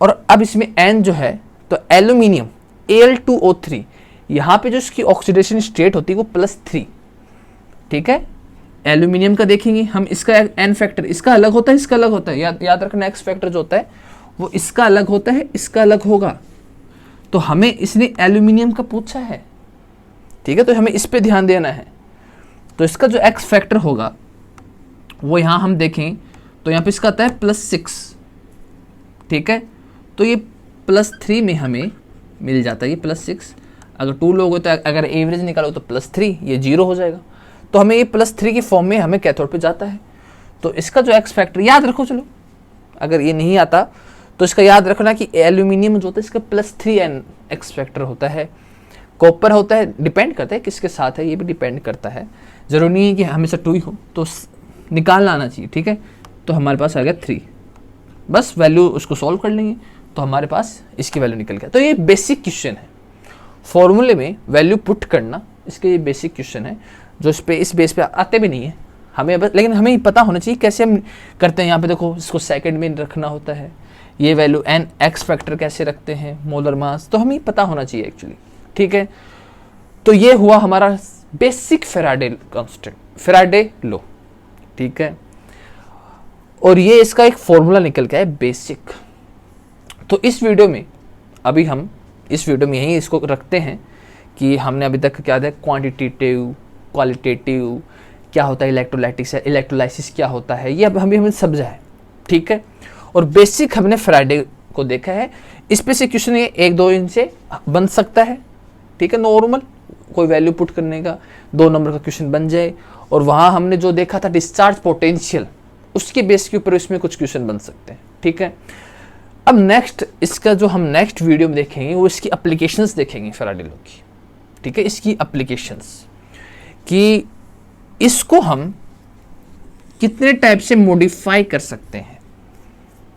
और अब इसमें n जो है तो एल्यूमिनियम Al2O3 यहाँ पे जो इसकी ऑक्सीडेशन स्टेट होती है वो +3। ठीक है, एल्यूमिनियम का देखेंगे हम, इसका n फैक्टर इसका अलग होता है, इसका अलग होता है, याद रखना x फैक्टर जो होता है वो इसका अलग होता है, इसका अलग होगा। तो हमें इसने एल्यूमिनियम का पूछा है। ठीक है, तो हमें इस पे ध्यान देना है। तो इसका जो x फैक्टर होगा वो यहाँ हम देखें तो यहाँ पे इसका आता है +6, ठीक है। तो ये +3 में हमें मिल जाता है ये +6। अगर 2 लोग हो तो अगर एवरेज निकालो तो +3, ये 0 हो जाएगा। तो हमें ये +3 की फॉर्म में हमें कैथोड पे जाता है। तो इसका जो एक्स फैक्टर याद रखो, चलो अगर ये नहीं आता तो इसका याद रखना कि एल्यूमिनियम जो होता है इसका +3n एक्स फैक्टर होता है। कॉपर होता है, डिपेंड करता है किसके साथ है, ये भी डिपेंड करता है, जरूरी नहीं है कि हमेशा 2 ही हो, तो निकालना आना चाहिए, ठीक है। तो हमारे पास आ गया 3, बस वैल्यू उसको सॉल्व कर लेंगे तो हमारे पास इसकी वैल्यू निकल गया। तो ये बेसिक क्वेश्चन है, फॉर्मूले में वैल्यू पुट करना, इसके ये बेसिक क्वेश्चन है जो इस बेस पे आते भी नहीं है हमें, बस लेकिन हमें पता होना चाहिए कैसे हम करते हैं। यहाँ पे देखो इसको सेकंड में रखना होता है, ये वैल्यू n एक्स फैक्टर कैसे रखते हैं, मोलर मास, तो हमें पता होना चाहिए एक्चुअली, ठीक है। तो ये हुआ हमारा basic Faraday constant, Faraday law, ठीक है। और ये इसका एक फॉर्मूला निकल के है बेसिक। तो इस वीडियो में अभी हम इस वीडियो में यही इसको रखते हैं कि हमने अभी तक क्या है, क्वांटिटेटिव, क्वालिटेटिव, क्या होता है इलेक्ट्रोलाइटिक्स, इलेक्ट्रोलाइसिस क्या होता है, ये अब हमें समझा है, ठीक है। और बेसिक हमने फैराडे को देखा है। इस पे से क्वेश्चन 1-2 इनसे बन सकता है, ठीक है, नॉर्मल कोई वैल्यू पुट करने का 2 नंबर का क्वेश्चन बन जाए। और वहाँ हमने जो देखा था डिस्चार्ज पोटेंशियल, उसके बेस के ऊपर इसमें कुछ क्वेश्चन बन सकते हैं, ठीक है। अब नेक्स्ट इसका जो हम नेक्स्ट वीडियो में देखेंगे वो इसकी एप्लीकेशंस देखेंगे फैराडे लॉ की, ठीक है, इसकी एप्लीकेशंस कि इसको हम कितने टाइप से मॉडिफाई कर सकते हैं,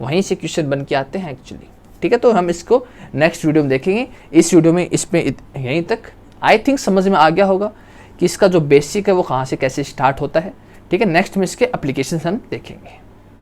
वहीं से क्वेश्चन बन के आते हैं एक्चुअली, ठीक है। तो हम इसको नेक्स्ट वीडियो में देखेंगे। इस वीडियो में इसमें यहीं तक आई थिंक समझ में आ गया होगा कि इसका जो बेसिक है वो कहाँ से कैसे स्टार्ट होता है, ठीक है। नेक्स्ट में इसके एप्लीकेशन हम देखेंगे।